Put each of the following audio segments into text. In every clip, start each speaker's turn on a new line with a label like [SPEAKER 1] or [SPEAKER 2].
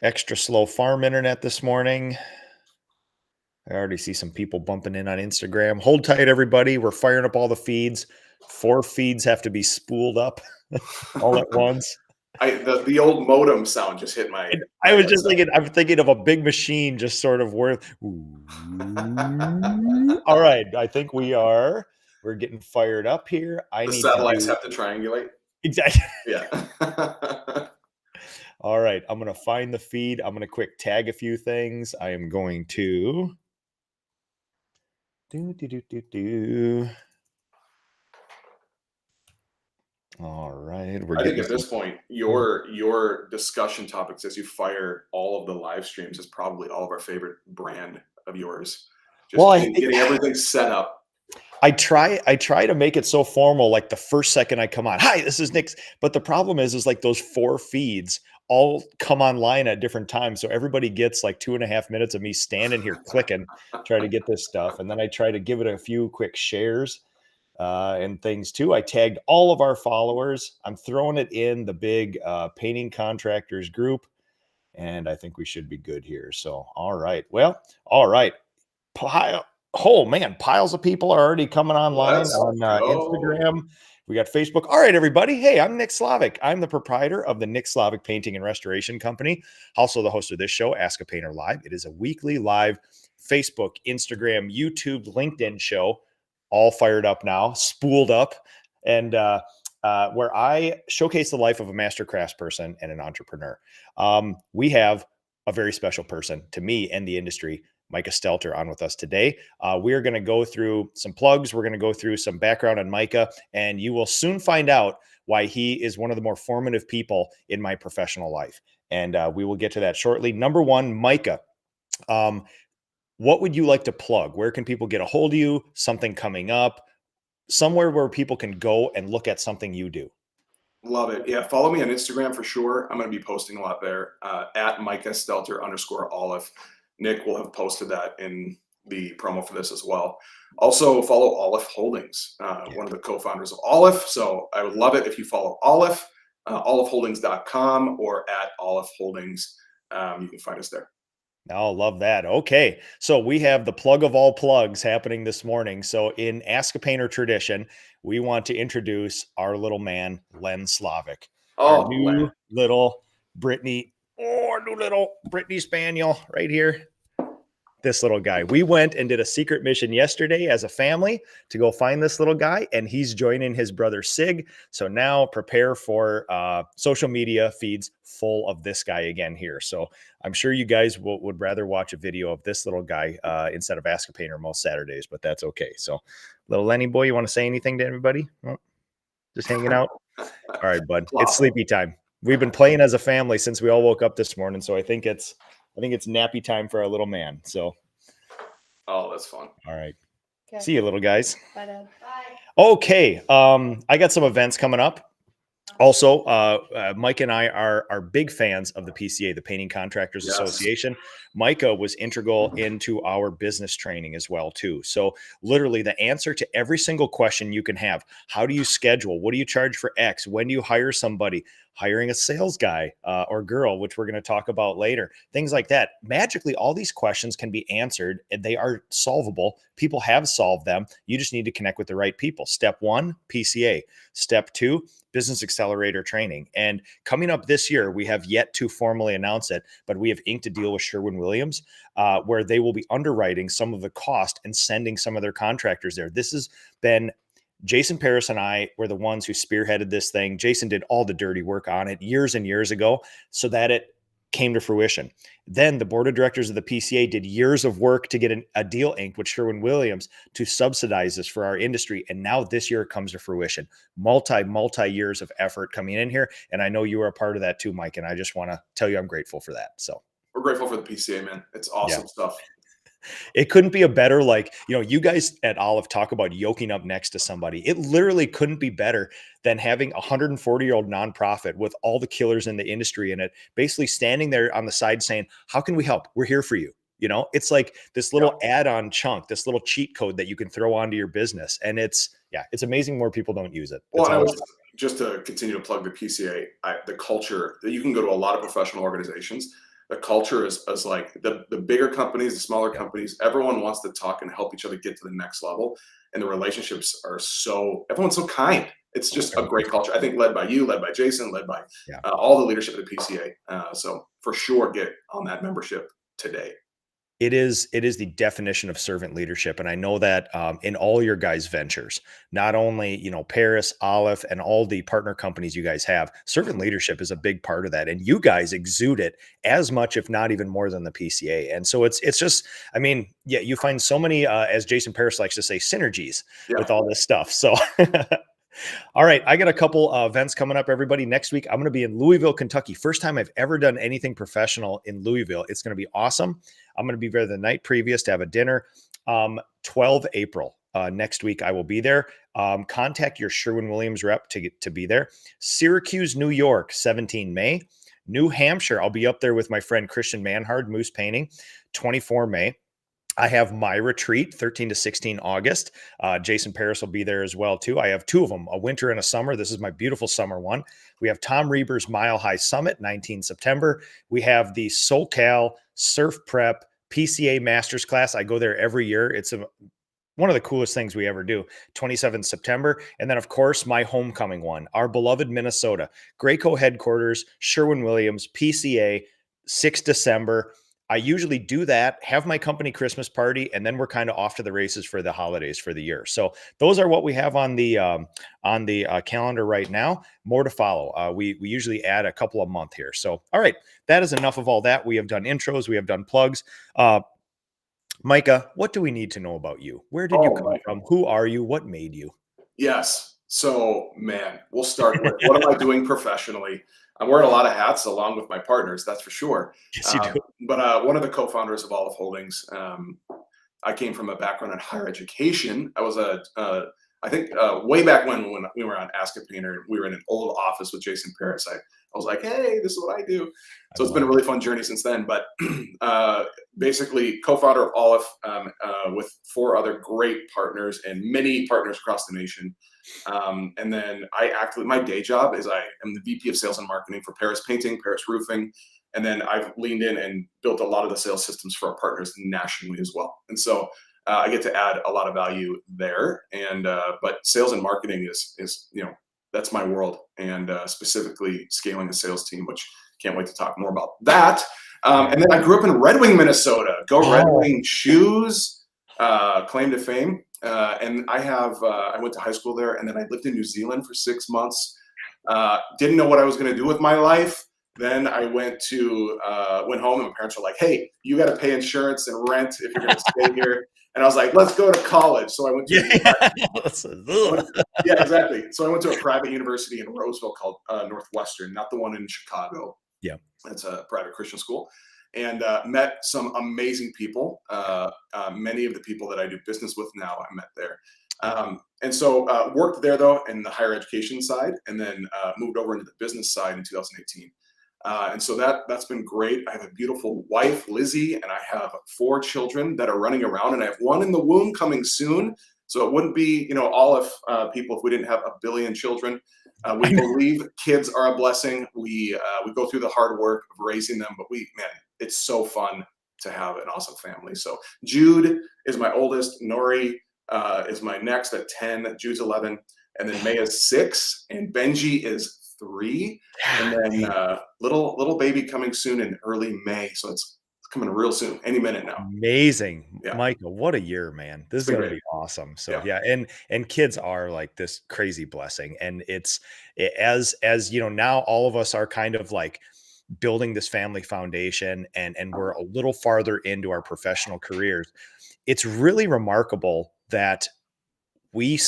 [SPEAKER 1] extra slow farm internet this morning. I already see some people bumping in on Instagram. Hold tight, everybody. We're firing up all the feeds. 4 feeds have to be spooled up all at once.
[SPEAKER 2] The old modem sound just hit my.
[SPEAKER 1] I was just thinking, I'm thinking of a big machine just sort of worth. All right. I think we're getting fired up here.
[SPEAKER 2] The satellites have to triangulate.
[SPEAKER 1] Exactly.
[SPEAKER 2] Yeah.
[SPEAKER 1] All right. I'm going to find the feed. I'm going to quick tag a few things. I am going to All right.
[SPEAKER 2] I think at this point, your discussion topics as you fire all of the live streams is probably all of our favorite brand of yours. Just getting everything set up.
[SPEAKER 1] I try to make it so formal, like the first second I come on, hi, this is Nick. But the problem is like those 4 feeds all come online at different times. So everybody gets like 2.5 minutes of me standing here clicking, try to get this stuff. And then I try to give it a few quick shares and things too. I tagged all of our followers. I'm throwing it in the big painting contractors group. And I think we should be good here. So, all right. Well, all right. Oh man, piles of people are already coming online on Instagram. We got Facebook. All right, everybody. Hey, I'm Nick Slavik. I'm the proprietor of the Nick Slavik Painting and Restoration Company. Also the host of this show, Ask a Painter Live. It is a weekly live Facebook, Instagram, YouTube, LinkedIn show, all fired up now, spooled up, and where I showcase the life of a master craftsperson and an entrepreneur. We have a very special person to me and the industry, Micah Stelter, on with us today. We're going to go through some plugs. We're going to go through some background on Micah, and you will soon find out why he is one of the more formative people in my professional life. And we will get to that shortly. Number one, Micah. What would you like to plug? Where can people get a hold of you? Something coming up? Somewhere where people can go and look at something you do.
[SPEAKER 2] Love it. Yeah. Follow me on Instagram for sure. I'm going to be posting a lot there at Micah Stelter _Aleph. Nick will have posted that in the promo for this as well. Also follow Aleph Holdings, one of the co-founders of Aleph. So I would love it if you follow Aleph, alephholdings.com or at Aleph Holdings. You can find us there.
[SPEAKER 1] Oh, love that. Okay. So we have the plug of all plugs happening this morning. So in Ask a Painter tradition, we want to introduce our little man, Len Slavik.
[SPEAKER 2] Oh,
[SPEAKER 1] our new little Brittany Spaniel right here. This little guy. We went and did a secret mission yesterday as a family to go find this little guy, and he's joining his brother Sig. So now prepare for social media feeds full of this guy again here. So I'm sure you guys would rather watch a video of this little guy instead of Ask a Painter most Saturdays, but that's okay. So little Lenny boy, you want to say anything to everybody? Oh, just hanging out? All right, bud. Wow. It's sleepy time. We've been playing as a family since we all woke up this morning. So I think it's nappy time for our little man. So.
[SPEAKER 2] Oh, that's fun.
[SPEAKER 1] All right. Okay. See you, little guys.
[SPEAKER 3] Bye, Dad.
[SPEAKER 1] Bye. Okay. I got some events coming up. Also, Mike and I are big fans of the PCA, the Painting Contractors Association. Micah was integral into our business training as well, too. So literally the answer to every single question you can have. How do you schedule? What do you charge for X? When do you hire somebody? Hiring a sales guy or girl, which we're going to talk about later. Things like that. Magically, all these questions can be answered and they are solvable. People have solved them. You just need to connect with the right people. Step 1, PCA. Step 2, Business Accelerator training. And coming up this year, we have yet to formally announce it, but we have inked a deal with Sherwin-Williams where they will be underwriting some of the cost and sending some of their contractors there. This has been Jason Paris and I were the ones who spearheaded this thing. Jason did all the dirty work on it years and years ago so that it came to fruition. Then the board of directors of the PCA did years of work to get a deal inked with Sherwin-Williams to subsidize this for our industry. And now this year it comes to fruition. Multi years of effort coming in here. And I know you are a part of that too, Mike. And I just want to tell you I'm grateful for that. So
[SPEAKER 2] we're grateful for the PCA, man. It's awesome stuff.
[SPEAKER 1] It couldn't be a better, you guys at Aleph talk about yoking up next to somebody. It literally couldn't be better than having a 140-year-old nonprofit with all the killers in the industry in it, basically standing there on the side saying, how can we help? We're here for you. It's like this little add-on chunk, this little cheat code that you can throw onto your business. And it's amazing more people don't use it.
[SPEAKER 2] Well, just to continue to plug the PCA, the culture that you can go to a lot of professional organizations. the culture is like the bigger companies, the smaller companies, everyone wants to talk and help each other get to the next level. And the relationships are everyone's so kind. It's just a great culture. I think led by you, led by Jason, led by
[SPEAKER 1] Yeah.
[SPEAKER 2] all the leadership of the PCA. So for sure, get on that membership today.
[SPEAKER 1] It is the definition of servant leadership. And I know that in all your guys' ventures, not only, Paris, Aleph, and all the partner companies you guys have, servant leadership is a big part of that. And you guys exude it as much, if not even more than the PCA. And so it's just, I mean, yeah, you find so many, as Jason Paris likes to say, synergies with all this stuff. So all right, I got a couple events coming up, everybody. Next week, I'm going to be in Louisville, Kentucky. First time I've ever done anything professional in Louisville. It's going to be awesome. I'm going to be there the night previous to have a dinner. 12 April next week, I will be there. Contact your Sherwin-Williams rep to be there. Syracuse, New York, 17 May. New Hampshire, I'll be up there with my friend Christian Manhard, Moose Painting, 24 May. I have my retreat, 13 to 16 August. Jason Paris will be there as well, too. I have two of them, a winter and a summer. This is my beautiful summer one. We have Tom Reber's Mile High Summit, 19 September. We have the SoCal SurfPrep PCA Masters class. I go there every year. It's one of the coolest things we ever do, 27th September. And then, of course, my homecoming one, our beloved Minnesota, Graco headquarters, Sherwin-Williams, PCA, 6 December. I usually do that, have my company Christmas party, and then we're kind of off to the races for the holidays for the year. So those are what we have on the calendar right now. More to follow. We usually add a couple a month here. So, all right, that is enough of all that. We have done intros. We have done plugs. Micah, what do we need to know about you? Where did you come from? Who are you? What made you?
[SPEAKER 2] Yes. So, man, we'll start with what am I doing professionally? I'm wearing a lot of hats along with my partners, that's for sure.
[SPEAKER 1] Yes, you do.
[SPEAKER 2] But one of the co-founders of Aleph Holdings, I came from a background in higher education. I was I think way back when we were on Ask a Painter, we were in an old office with Jason Paris. I was like, hey, this is what I do. So it's been a really fun journey since then. But basically, co-founder of Aleph with 4 other great partners and many partners across the nation. And then my day job is I am the VP of Sales and Marketing for Paris Painting, Paris Roofing. And then I've leaned in and built a lot of the sales systems for our partners nationally as well. And so I get to add a lot of value there. And but sales and marketing is that's my world, and specifically scaling a sales team, which can't wait to talk more about that. And then I grew up in Red Wing, Minnesota. Go Red Wing shoes, claim to fame. And I went to high school there, and then I lived in New Zealand for 6 months. Didn't know what I was going to do with my life. Then I went home, and my parents were like, "Hey, you got to pay insurance and rent if you're going to stay here." And I was like, "Let's go to college." So I went to yeah, exactly. So I went to a private university in Roseville called Northwestern, not the one in Chicago.
[SPEAKER 1] Yeah,
[SPEAKER 2] it's a private Christian school, and met some amazing people. Many of the people that I do business with now, I met there. And so worked there though in the higher education side, and then moved over into the business side in 2018. And so that's been great. I have a beautiful wife, Lizzie, and I have 4 children that are running around, and I have 1 in the womb coming soon. So it wouldn't be, Aleph people if we didn't have a billion children. We believe kids are a blessing. We go through the hard work of raising them, but it's so fun to have an awesome family. So Jude is my oldest. Nori is my next at 10. Jude's 11, and then May is 6, and Benji is 3, and then little baby coming soon in early May. So it's coming real soon, any minute now.
[SPEAKER 1] Amazing.
[SPEAKER 2] Yeah.
[SPEAKER 1] Michael, what a year, man. This is going to be awesome. So yeah. And kids are like this crazy blessing. And as now all of us are kind of like building this family foundation, and we're a little farther into our professional careers. It's really remarkable that we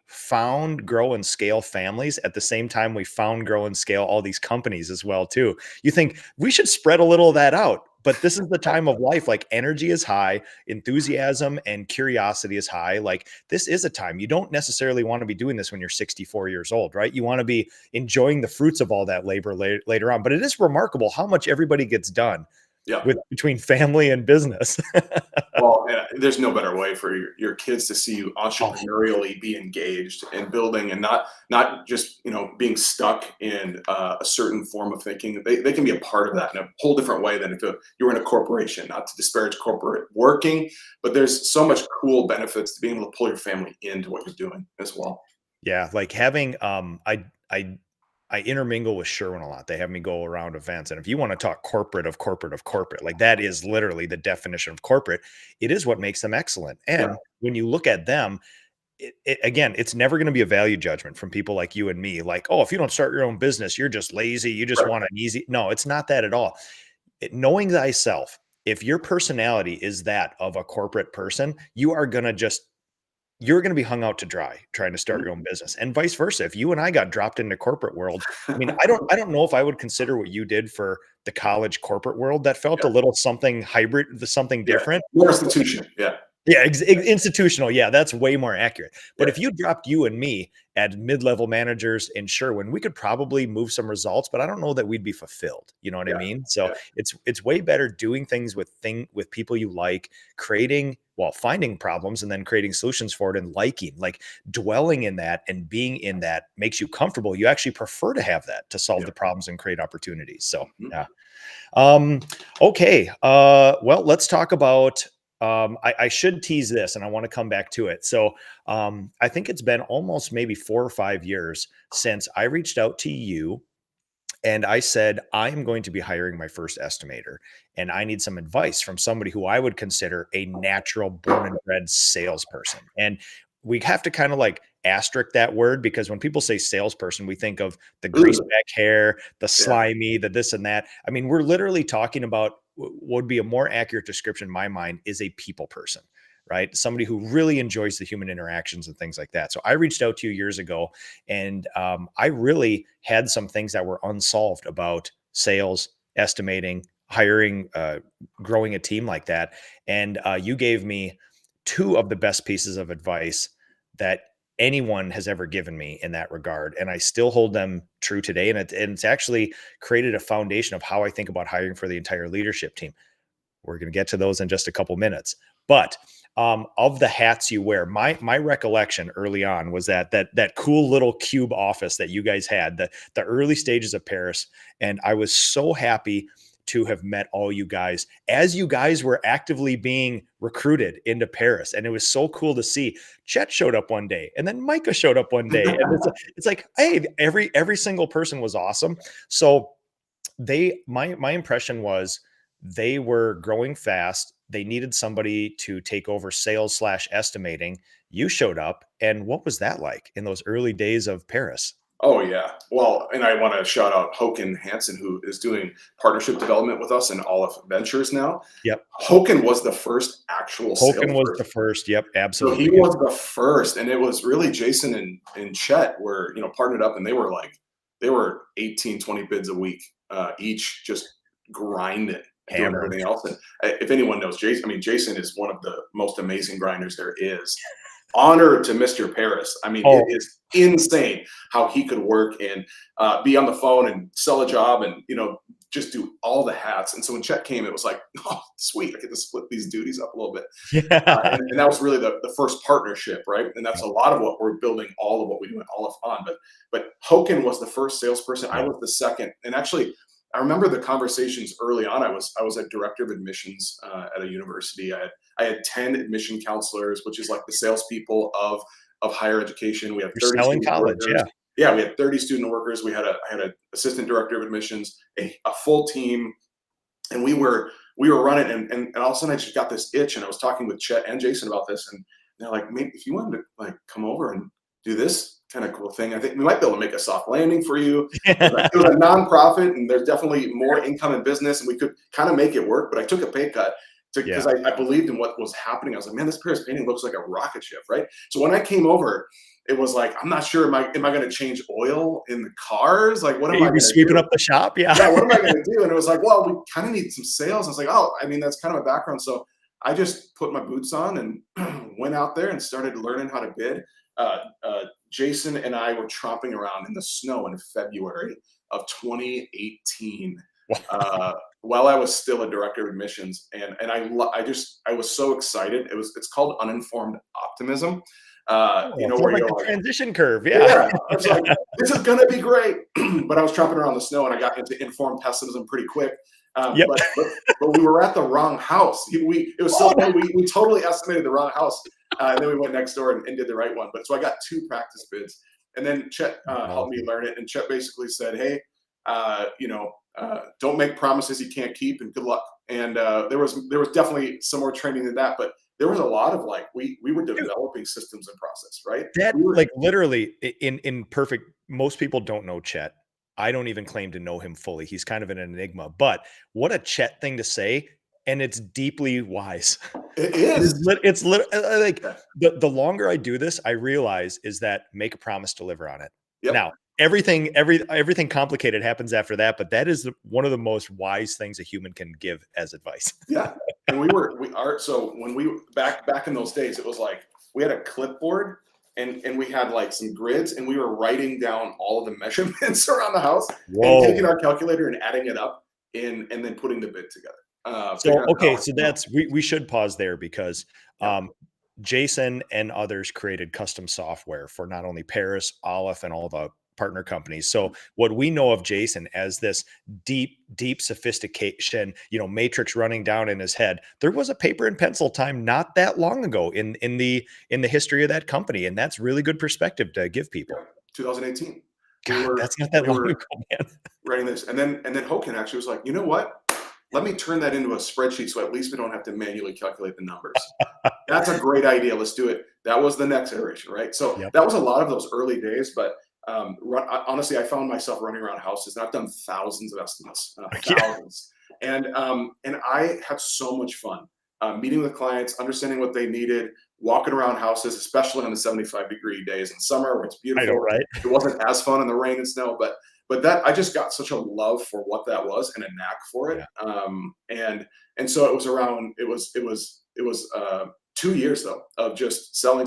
[SPEAKER 1] found, grow, and scale families at the same time we found, grow, and scale all these companies as well too. You think we should spread a little of that out, but this is the time of life. Like, energy is high, enthusiasm and curiosity is high. Like, this is a time you don't necessarily want to be doing this when you're 64 years old, right? You want to be enjoying the fruits of all that labor later on. But it is remarkable how much everybody gets done
[SPEAKER 2] Yeah.
[SPEAKER 1] between family and business.
[SPEAKER 2] Well, there's no better way for your kids to see you
[SPEAKER 1] Oh,
[SPEAKER 2] entrepreneurially be engaged in building, and not just being stuck in a certain form of thinking. They can be a part of that in a whole different way than if you were in a corporation. Not to disparage corporate working, but there's so much cool benefits to being able to pull your family into what you're doing as well.
[SPEAKER 1] yeah, like having I I intermingle with Sherwin a lot. They have me go around events. And if you want to talk corporate, like that is literally the definition of corporate. It is what makes them excellent.
[SPEAKER 2] Yeah.
[SPEAKER 1] And when you look at them, again, it's never going to be a value judgment from people like you and me. Like, oh, if you don't start your own business, you're just lazy. You just
[SPEAKER 2] Right.
[SPEAKER 1] want an easy. No, it's not that at all. Knowing thyself, if your personality is that of a corporate person, you're going to be hung out to dry trying to start
[SPEAKER 2] Mhm.
[SPEAKER 1] your own business, and vice versa. If you and I got dropped into corporate world, I mean, I don't know if I would consider what you did for the college corporate world. That felt a
[SPEAKER 2] Yeah.
[SPEAKER 1] little something hybrid, something
[SPEAKER 2] Yeah.
[SPEAKER 1] different.
[SPEAKER 2] More institution. Yeah.
[SPEAKER 1] Yeah, institutional. Yeah, that's way more accurate. But
[SPEAKER 2] Yeah.
[SPEAKER 1] if you dropped you and me at mid-level managers in Sherwin, we could probably move some results, but I don't know that we'd be fulfilled. You know what I
[SPEAKER 2] Yeah.
[SPEAKER 1] mean? So
[SPEAKER 2] Yeah.
[SPEAKER 1] it's way better doing things with people you like, finding problems and then creating solutions for it and like dwelling in that and being in that makes you comfortable. You actually prefer to have that to solve
[SPEAKER 2] Yeah.
[SPEAKER 1] the problems and create opportunities. So
[SPEAKER 2] Mhm.
[SPEAKER 1] yeah. Um, okay. Well, let's talk about. I should tease this, and I want to come back to it. So, I think it's been almost maybe 4 or 5 years since I reached out to you and I said, I am going to be hiring my first estimator, and I need some advice from somebody who I would consider a natural born and bred salesperson. And we have to kind of like asterisk that word because when people say salesperson, we think of the grease
[SPEAKER 2] Ugh.
[SPEAKER 1] back hair, the
[SPEAKER 2] Yeah.
[SPEAKER 1] slimy, the this and that. I mean, we're literally talking about what would be a more accurate description in my mind is a people person, right? Somebody who really enjoys the human interactions and things like that. So I reached out to you years ago and I really had some things that were unsolved about sales, estimating, hiring, growing a team like that. And you gave me two of the best pieces of advice that anyone has ever given me in that regard. And I still hold them true today. And it's actually created a foundation of how I think about hiring for the entire leadership team. We're going to get to those in just a couple minutes. But of the hats you wear, my recollection early on was that cool little cube office that you guys had, the early stages of Paris, and I was so happy to have met all you guys as you guys were actively being recruited into Paris. And it was so cool to see. Chet showed up one day and then Micah showed up one day. And it's like, hey, every single person was awesome. So my impression was they were growing fast. They needed somebody to take over sales slash estimating. You showed up. And what was that like in those early days of Paris?
[SPEAKER 2] Oh yeah. Well, and I want to shout out Hoken Hansen, who is doing partnership development with us in Aleph Ventures now.
[SPEAKER 1] Yep.
[SPEAKER 2] Hoken was the first actual
[SPEAKER 1] Hoken was the
[SPEAKER 2] salesperson.
[SPEAKER 1] first. Yep.
[SPEAKER 2] So he
[SPEAKER 1] Absolutely.
[SPEAKER 2] was the first, and it was really Jason and Chet were, partnered up, and they were 18, 20 bids a week, each just grinding and doing
[SPEAKER 1] Hammering.
[SPEAKER 2] everything else. And if anyone knows Jason, I mean, Jason is one of the most amazing grinders there is. Honor to Mr. Paris. I mean, it
[SPEAKER 1] Oh,
[SPEAKER 2] is insane how he could work and be on the phone and sell a job and, just do all the hats. And so when Chet came, it was like, oh, sweet, I get to split these duties up a little bit.
[SPEAKER 1] yeah.
[SPEAKER 2] And that was really the first partnership, right? And that's a lot of what we're building, all of what we do in Aleph on. But Hoken was the first salesperson. I
[SPEAKER 1] Yeah.
[SPEAKER 2] was the second. And actually, I remember the conversations early on. I was a director of admissions at a university. I had 10 admission counselors, which is like the salespeople of higher education. We had
[SPEAKER 1] You're
[SPEAKER 2] 30
[SPEAKER 1] selling
[SPEAKER 2] student
[SPEAKER 1] college.
[SPEAKER 2] workers.
[SPEAKER 1] Yeah.
[SPEAKER 2] Yeah, we had 30 student workers. I had an assistant director of admissions, a full team, and we were running, and all of a sudden I just got this itch, and I was talking with Chet and Jason about this, and they're like, maybe if you wanted to like come over and do this kind of cool thing, I think we might be able to make a soft landing for you. It was a nonprofit, and there's definitely more income in business, and we could kind of make it work. But I took a pay cut
[SPEAKER 1] Yeah.
[SPEAKER 2] because I believed in what was happening. I was like, man, this Paris painting looks like a rocket ship, right? So when I came over, it was like, I'm not sure, am I going to change oil in the cars? Like, what am I
[SPEAKER 1] You'd be
[SPEAKER 2] going to
[SPEAKER 1] sweeping
[SPEAKER 2] do?
[SPEAKER 1] up the shop. Yeah.
[SPEAKER 2] Yeah, what am I going to do? And it was like, well, we kind of need some sales. I was like, oh, I mean, that's kind of a background. So I just put my boots on and went out there and started learning how to bid. Jason and I were tromping around in the snow in February of 2018. while I was still a director of admissions, and I was so excited. It's called uninformed optimism.
[SPEAKER 1] Oh,
[SPEAKER 2] Where
[SPEAKER 1] sounds like
[SPEAKER 2] you're
[SPEAKER 1] the
[SPEAKER 2] like,
[SPEAKER 1] transition curve. Yeah.
[SPEAKER 2] yeah, I was like, this is gonna be great. But I was tromping around the snow, and I got into informed pessimism pretty quick.
[SPEAKER 1] Yep.
[SPEAKER 2] But we were at the wrong house. It was so
[SPEAKER 1] Oh,
[SPEAKER 2] funny. We totally estimated the wrong house, and then we went next door and did the right one. But so I got 2 practice bids, and then Chet helped me
[SPEAKER 1] awesome.
[SPEAKER 2] learn it. And Chet basically said, "Hey, don't make promises you can't keep, and good luck." And there was definitely some more training than that, but there was a lot of like we were
[SPEAKER 1] Dude,
[SPEAKER 2] developing systems and process, right?
[SPEAKER 1] that
[SPEAKER 2] We were
[SPEAKER 1] like literally in perfect. Most people don't know Chet. I don't even claim to know him fully. He's kind of an enigma, but what a Chet thing to say. And it's deeply wise.
[SPEAKER 2] it
[SPEAKER 1] It is
[SPEAKER 2] is.
[SPEAKER 1] it's like
[SPEAKER 2] Yeah.
[SPEAKER 1] the longer I do this, I realize is that make a promise, deliver on it.
[SPEAKER 2] Yep.
[SPEAKER 1] Now, everything complicated happens after that, but that is one of the most wise things a human can give as advice.
[SPEAKER 2] Yeah. And so when we back in those days, it was like we had a clipboard and we had like some grids and we were writing down all of the measurements around the house and taking
[SPEAKER 1] Whoa.
[SPEAKER 2] our calculator and adding it up and then putting the bid together.
[SPEAKER 1] So,
[SPEAKER 2] Figuring out
[SPEAKER 1] okay,
[SPEAKER 2] how,
[SPEAKER 1] so that's we should pause there because
[SPEAKER 2] yeah.
[SPEAKER 1] Jason and others created custom software for not only Paris, Aleph, and all the partner companies. So what we know of Jason as this deep sophistication, matrix running down in his head. There was a paper and pencil time not that long ago in the history of that company, and that's really good perspective to give people.
[SPEAKER 2] Yeah, 2018.
[SPEAKER 1] God, that's not that
[SPEAKER 2] We
[SPEAKER 1] long
[SPEAKER 2] were
[SPEAKER 1] ago, man.
[SPEAKER 2] writing this, and then Hoken actually was like, you know what? Let me turn that into a spreadsheet so at least we don't have to manually calculate the numbers. That's a great idea. Let's do it. That was the next iteration, right? So
[SPEAKER 1] Yep.
[SPEAKER 2] that was a lot of those early days, but honestly, I found myself running around houses, and I've done thousands of estimates,
[SPEAKER 1] Yeah.
[SPEAKER 2] thousands, and I had so much fun meeting with clients, understanding what they needed, walking around houses, especially on the 75-degree days in summer where it's
[SPEAKER 1] I know,
[SPEAKER 2] beautiful.
[SPEAKER 1] right?
[SPEAKER 2] It wasn't as fun in the rain and snow, but that I just got such a love for what that was and a knack for it.
[SPEAKER 1] Yeah.
[SPEAKER 2] And so it was around. It was 2 years though of just selling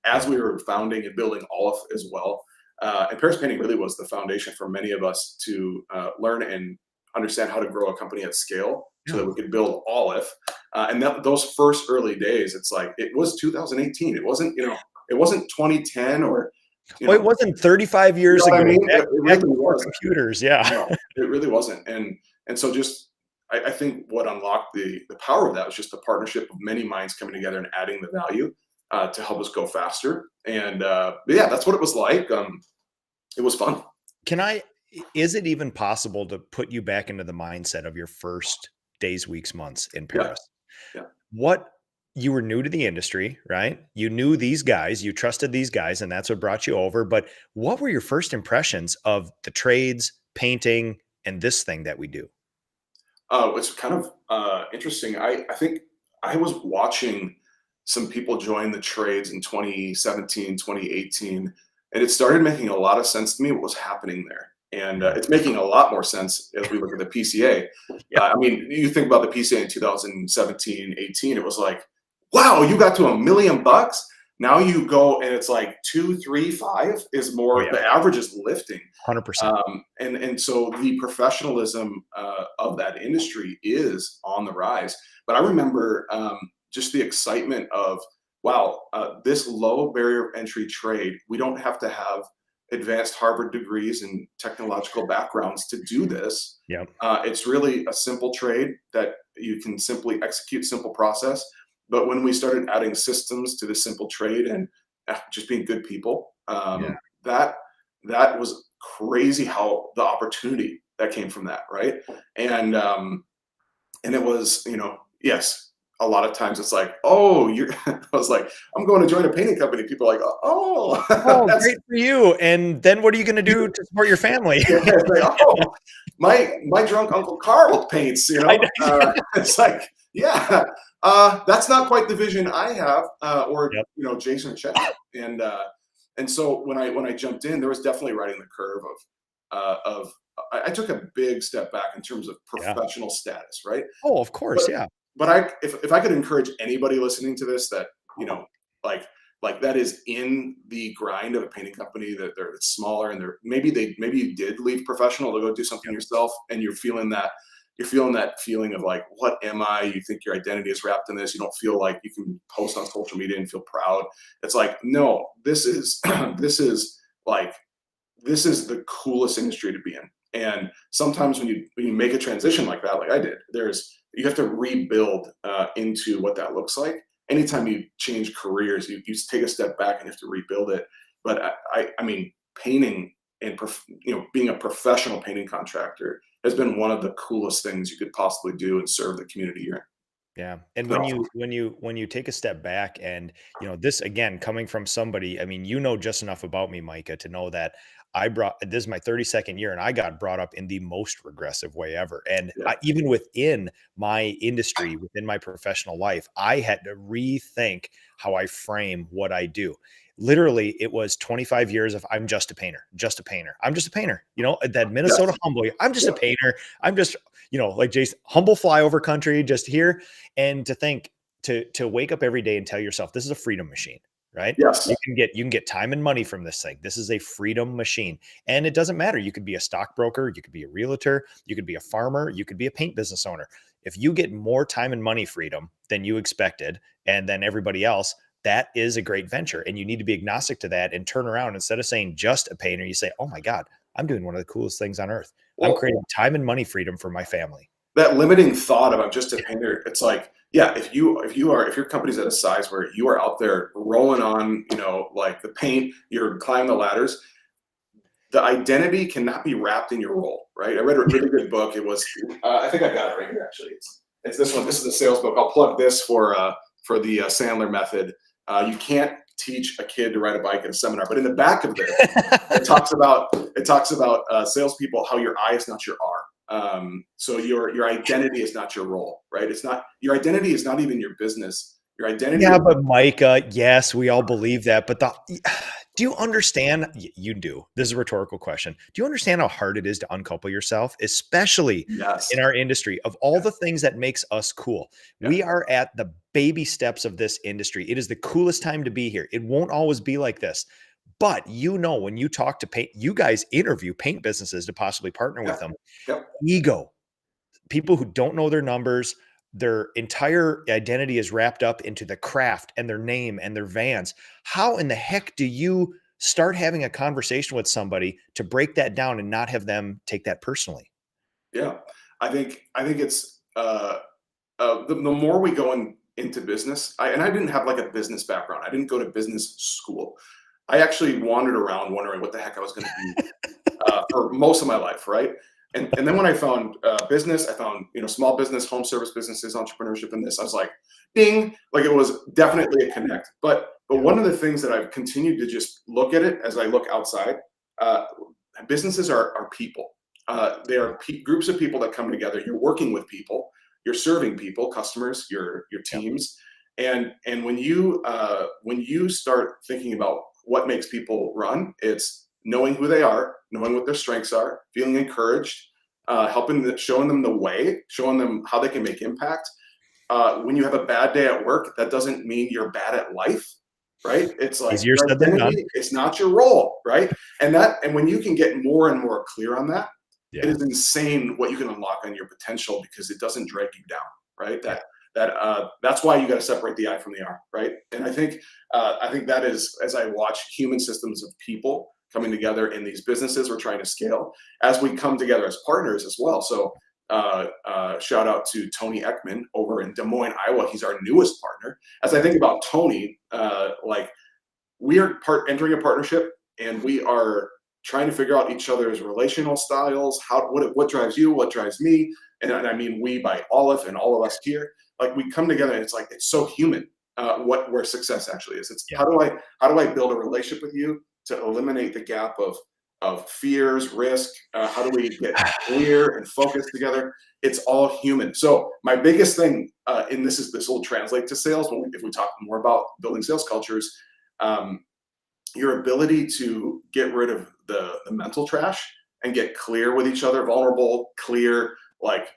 [SPEAKER 2] as we were founding and building Aleph as well. And Paris Painting really was the foundation for many of us to learn and understand how to grow a company at scale so
[SPEAKER 1] Yeah.
[SPEAKER 2] that we could build Aleph. Those first early days, it's like it was 2018. It wasn't 2010 or
[SPEAKER 1] Well, it wasn't 35
[SPEAKER 2] you know
[SPEAKER 1] years
[SPEAKER 2] what I
[SPEAKER 1] ago,
[SPEAKER 2] mean? It
[SPEAKER 1] back
[SPEAKER 2] really
[SPEAKER 1] before
[SPEAKER 2] was.
[SPEAKER 1] computers. Yeah.
[SPEAKER 2] No, it really wasn't. And so just I think what unlocked the power of that was just the partnership of many minds coming together and adding the value to help us go faster. And but yeah, that's what it was like. It was fun.
[SPEAKER 1] Is it even possible to put you back into the mindset of your first days, weeks, months in
[SPEAKER 2] Yeah,
[SPEAKER 1] Paris?
[SPEAKER 2] yeah.
[SPEAKER 1] What You were new to the industry, right? You knew these guys, you trusted these guys, and that's what brought you over. But what were your first impressions of the trades, painting, and this thing that we do?
[SPEAKER 2] It's kind of interesting. I think I was watching some people join the trades in 2017, 2018, and it started making a lot of sense to me what was happening there. And it's making a lot more sense as we look at the PCA.
[SPEAKER 1] Yeah.
[SPEAKER 2] I mean, you think about the PCA in 2017, 18, it was like, wow, you got to $1 million. Now you go and it's like 2, 3, 5 is
[SPEAKER 1] Oh,
[SPEAKER 2] more,
[SPEAKER 1] yeah.
[SPEAKER 2] the average is lifting.
[SPEAKER 1] 100%.
[SPEAKER 2] And so the professionalism of that industry is on the rise. But I remember just the excitement of, wow, this low barrier of entry trade, we don't have to have advanced Harvard degrees and technological backgrounds to do this.
[SPEAKER 1] Yeah.
[SPEAKER 2] It's really a simple trade that you can simply execute simple process. But when we started adding systems to the simple trade and just being good people,
[SPEAKER 1] Yeah.
[SPEAKER 2] that was crazy how the opportunity that came from that, right? And it was, yes, a lot of times it's like, oh, you're I was like, I'm going to join a painting company. People are like, oh,
[SPEAKER 1] Oh,
[SPEAKER 2] that's
[SPEAKER 1] great for you. And then what are you going to do to support your family?
[SPEAKER 2] yeah, it's like, oh, my drunk uncle Carl paints,
[SPEAKER 1] I know.
[SPEAKER 2] it's like, yeah, that's not quite the vision I have, or
[SPEAKER 1] Yep.
[SPEAKER 2] Jason or Chet. And so when I jumped in, there was definitely riding the curve of I took a big step back in terms of
[SPEAKER 1] Yeah.
[SPEAKER 2] professional status, right?
[SPEAKER 1] Oh, of course.
[SPEAKER 2] But
[SPEAKER 1] Yeah.
[SPEAKER 2] if I could encourage anybody listening to this that like that is in the grind of a painting company that it's smaller and maybe you did leave professional to go do something
[SPEAKER 1] Yep.
[SPEAKER 2] yourself and you're feeling that you're feeling that feeling of like, what am I? You think your identity is wrapped in this. You don't feel like you can post on social media and feel proud. It's like, no, this is this is the coolest industry to be in. And sometimes when you make a transition like that, like I did, you have to rebuild into what that looks like. Anytime you change careers, you take a step back and have to rebuild it. But I mean, painting and being a professional painting contractor has been one of the coolest things you could possibly do and serve the community you're in.
[SPEAKER 1] Yeah. And
[SPEAKER 2] So,
[SPEAKER 1] when you take a step back and, this again, coming from somebody, I mean, just enough about me, Micah, to know that this is my 32nd year and I got brought up in the most regressive way ever. And
[SPEAKER 2] yeah,
[SPEAKER 1] even within my industry, within my professional life, I had to rethink how I frame what I do. Literally, it was 25 years of I'm just a painter, just a painter. I'm just a painter. That Minnesota
[SPEAKER 2] yes,
[SPEAKER 1] humble, I'm just a
[SPEAKER 2] yeah,
[SPEAKER 1] painter. I'm just, like Jason, humble flyover country, just here. And to think to wake up every day and tell yourself this is a freedom machine, right?
[SPEAKER 2] yes,
[SPEAKER 1] You can get time and money from this thing. This is a freedom machine. And it doesn't matter. You could be a stockbroker, you could be a realtor, you could be a farmer, you could be a paint business owner. If you get more time and money freedom than you expected, and then everybody else, that is a great venture. And you need to be agnostic to that and turn around instead of saying just a painter, you say, oh my God, I'm doing one of the coolest things on earth. I'm
[SPEAKER 2] well,
[SPEAKER 1] creating time and money freedom for my family.
[SPEAKER 2] that limiting thought of I'm just a painter, it's like, yeah, if your company's at a size where you are out there rolling on, like the paint, you're climbing the ladders, the identity cannot be wrapped in your role, right? I read a really good book. It was, I think I got it right here actually. It's this one. This is a sales book. I'll plug this for the Sandler method. You can't teach a kid to ride a bike at a seminar, but in the back of this, it talks about salespeople, how your I is not your R. So your identity is not your role, right? It's not, your identity is not even your business. Your identity
[SPEAKER 1] Yeah,
[SPEAKER 2] is,
[SPEAKER 1] but Micah, yes, we all believe that. But do you understand? You do. This is a rhetorical question. Do you understand how hard it is to uncouple yourself, especially
[SPEAKER 2] yes,
[SPEAKER 1] in our industry? Of all the things that makes us cool,
[SPEAKER 2] yeah,
[SPEAKER 1] we are at the baby steps of this industry. It is the coolest time to be here. It won't always be like this. But when you talk to paint, you guys interview paint businesses to possibly partner with
[SPEAKER 2] yeah,
[SPEAKER 1] them.
[SPEAKER 2] yeah,
[SPEAKER 1] Ego, people who don't know their numbers, their entire identity is wrapped up into the craft and their name and their vans. How in the heck do you start having a conversation with somebody to break that down and not have them take that personally?
[SPEAKER 2] yeah. I think it's the more we go into business, and I didn't have like a business background. I didn't go to business school. I actually wandered around wondering what the heck I was going to do for most of my life, right? And then when I found business, I found small business, home service businesses, entrepreneurship, and this. I was like, ding! Like it was definitely a connect. But
[SPEAKER 1] Yeah.
[SPEAKER 2] one of the things that I've continued to just look at it as I look outside, uh, businesses are people. They are groups of people that come together. You're working with people. You're serving people, customers, your
[SPEAKER 1] Yeah.
[SPEAKER 2] teams, and when you start thinking about what makes people run, it's knowing who they are, knowing what their strengths are, feeling encouraged, showing them the way, showing them how they can make impact. When you have a bad day at work, that doesn't mean you're bad at life, right? It's like
[SPEAKER 1] Easier
[SPEAKER 2] your
[SPEAKER 1] said than done.
[SPEAKER 2] identity is not your role, right? And when you can get more and more clear on that, it
[SPEAKER 1] Yeah.
[SPEAKER 2] is insane what you can unlock on your potential because it doesn't drag you down, right?
[SPEAKER 1] Yeah.
[SPEAKER 2] That's why you got to separate the I from the R, right? And I think that is, as I watch human systems of people coming together in these businesses we're trying to scale, as we come together as partners as well. So shout out to Tony Ekman over in Des Moines, Iowa. He's our newest partner. As I think about Tony, like we are entering a partnership and we are trying to figure out each other's relational styles, what drives you, what drives me, and I mean we by Aleph and all of us here. Like we come together and it's like it's so human. Where success actually is. It's
[SPEAKER 1] Yeah.
[SPEAKER 2] how do I build a relationship with you to eliminate the gap of fears, risk. How do we get clear and focused together? It's all human. So my biggest thing, and this will translate to sales if we talk more about building sales cultures. Your ability to get rid of the mental trash and get clear with each other, vulnerable, clear, like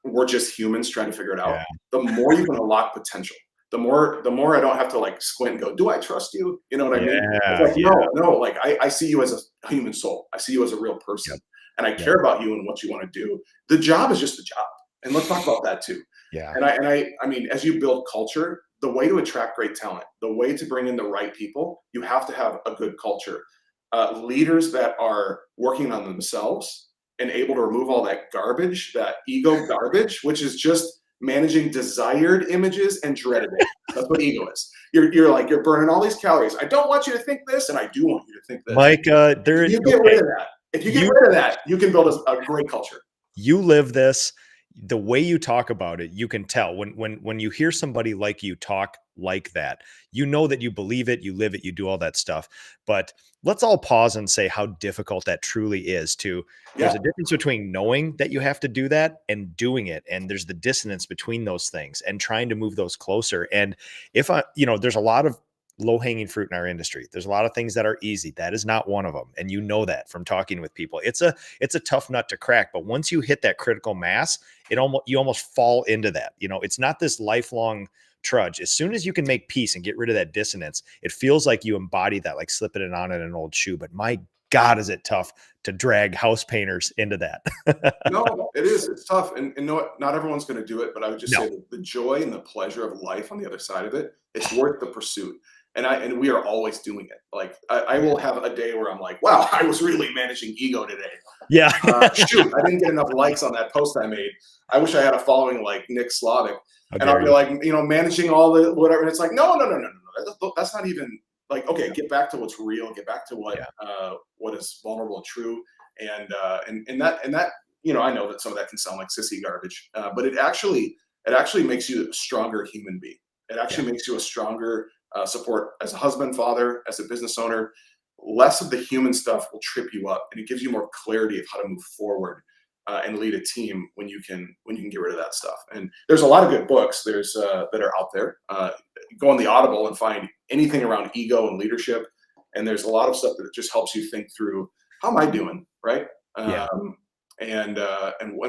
[SPEAKER 2] we're just humans trying to figure it out.
[SPEAKER 1] Yeah.
[SPEAKER 2] The more you can unlock potential, the more I don't have to like squint and go, do I trust you? You know what I mean? It's
[SPEAKER 1] Yeah.
[SPEAKER 2] like,
[SPEAKER 1] Yeah.
[SPEAKER 2] no, like I see you as a human soul. I see you as a real person
[SPEAKER 1] Yep.
[SPEAKER 2] and I
[SPEAKER 1] Yep.
[SPEAKER 2] care about you and what you want to do. The job is just a job. And let's talk about that too.
[SPEAKER 1] Yeah.
[SPEAKER 2] I mean, as you build culture, the way to attract great talent, the way to bring in the right people, you have to have a good culture. Leaders that are working on themselves and able to remove all that garbage, that ego garbage, which is just managing desired images and dreaded images. That's what ego is. You're burning all these calories. I don't want you to think this, and I do want you to think this.
[SPEAKER 1] Micah,
[SPEAKER 2] If you get rid of that, you can build a great culture.
[SPEAKER 1] You live this. The way you talk about it, you can tell when you hear somebody like you talk like that, you know that you believe it, you live it, you do all that stuff. But let's all pause and say how difficult that truly is to, there's a difference between knowing that you have to do that and doing it. And there's the dissonance between those things and trying to move those closer. And there's a lot of low-hanging fruit in our industry. There's a lot of things that are easy. That is not one of them. And you know that from talking with people. It's a tough nut to crack, but once you hit that critical mass, you almost fall into that. It's not this lifelong trudge. As soon as you can make peace and get rid of that dissonance, it feels like you embody that, like slipping it on in an old shoe. But my God, is it tough to drag house painters into that.
[SPEAKER 2] No, it is. It's tough. And you know what? Not everyone's going to do it, but I would just say that the joy and the pleasure of life on the other side of it, it's worth the pursuit. And we are always doing it. Like I will have a day where I'm like, wow, I was really managing ego today.
[SPEAKER 1] Yeah.
[SPEAKER 2] Shoot, I didn't get enough likes on that post I made. I wish I had a following like Nick Slavik. And I'll be like, managing all the whatever. And it's like, no. That's not even like, okay, get back to what's real. Get back to what is vulnerable and true. And that, I know that some of that can sound like sissy garbage, but it actually makes you a stronger human being. It actually makes you a stronger support as a husband, father, as a business owner. Less of the human stuff will trip you up, and it gives you more clarity of how to move forward and lead a team when you can get rid of that stuff. And there's a lot of good books that are out there. Go on the Audible and find anything around ego and leadership. And there's a lot of stuff that just helps you think through, how am I doing, right? And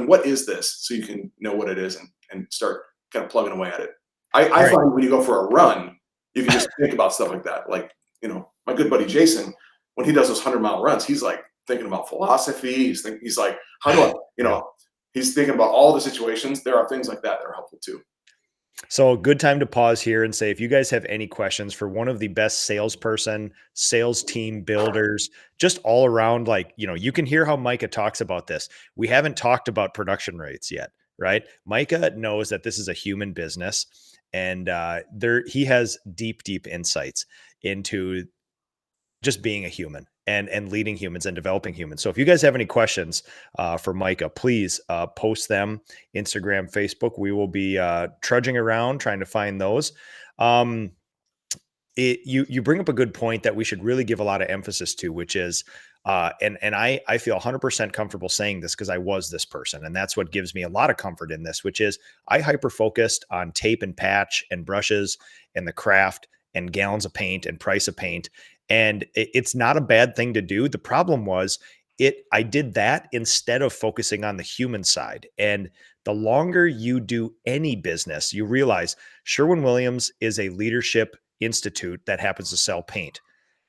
[SPEAKER 2] what is this, so you can know what it is and start kind of plugging away at it. I find when you go for a run, you can just think about stuff like that. Like, my good buddy Jason, when he does those 100-mile runs, he's like thinking about philosophy. He's like, how do I, he's thinking about all the situations. There are things like that are helpful too.
[SPEAKER 1] So good time to pause here and say, if you guys have any questions for one of the best salesperson, sales team builders, just all around, you can hear how Micah talks about this. We haven't talked about production rates yet, right? Micah knows that this is a human business, and he has deep, deep insights into just being a human and leading humans and developing humans. So if you guys have any questions for Micah, please post them, Instagram, Facebook. We will be trudging around trying to find those. You bring up a good point that we should really give a lot of emphasis to, which is, and I feel 100% comfortable saying this because I was this person. And that's what gives me a lot of comfort in this, which is I hyper-focused on tape and patch and brushes and the craft and gallons of paint and price of paint. And it's not a bad thing to do. The problem was I did that instead of focusing on the human side. And the longer you do any business, you realize Sherwin-Williams is a leadership institute that happens to sell paint.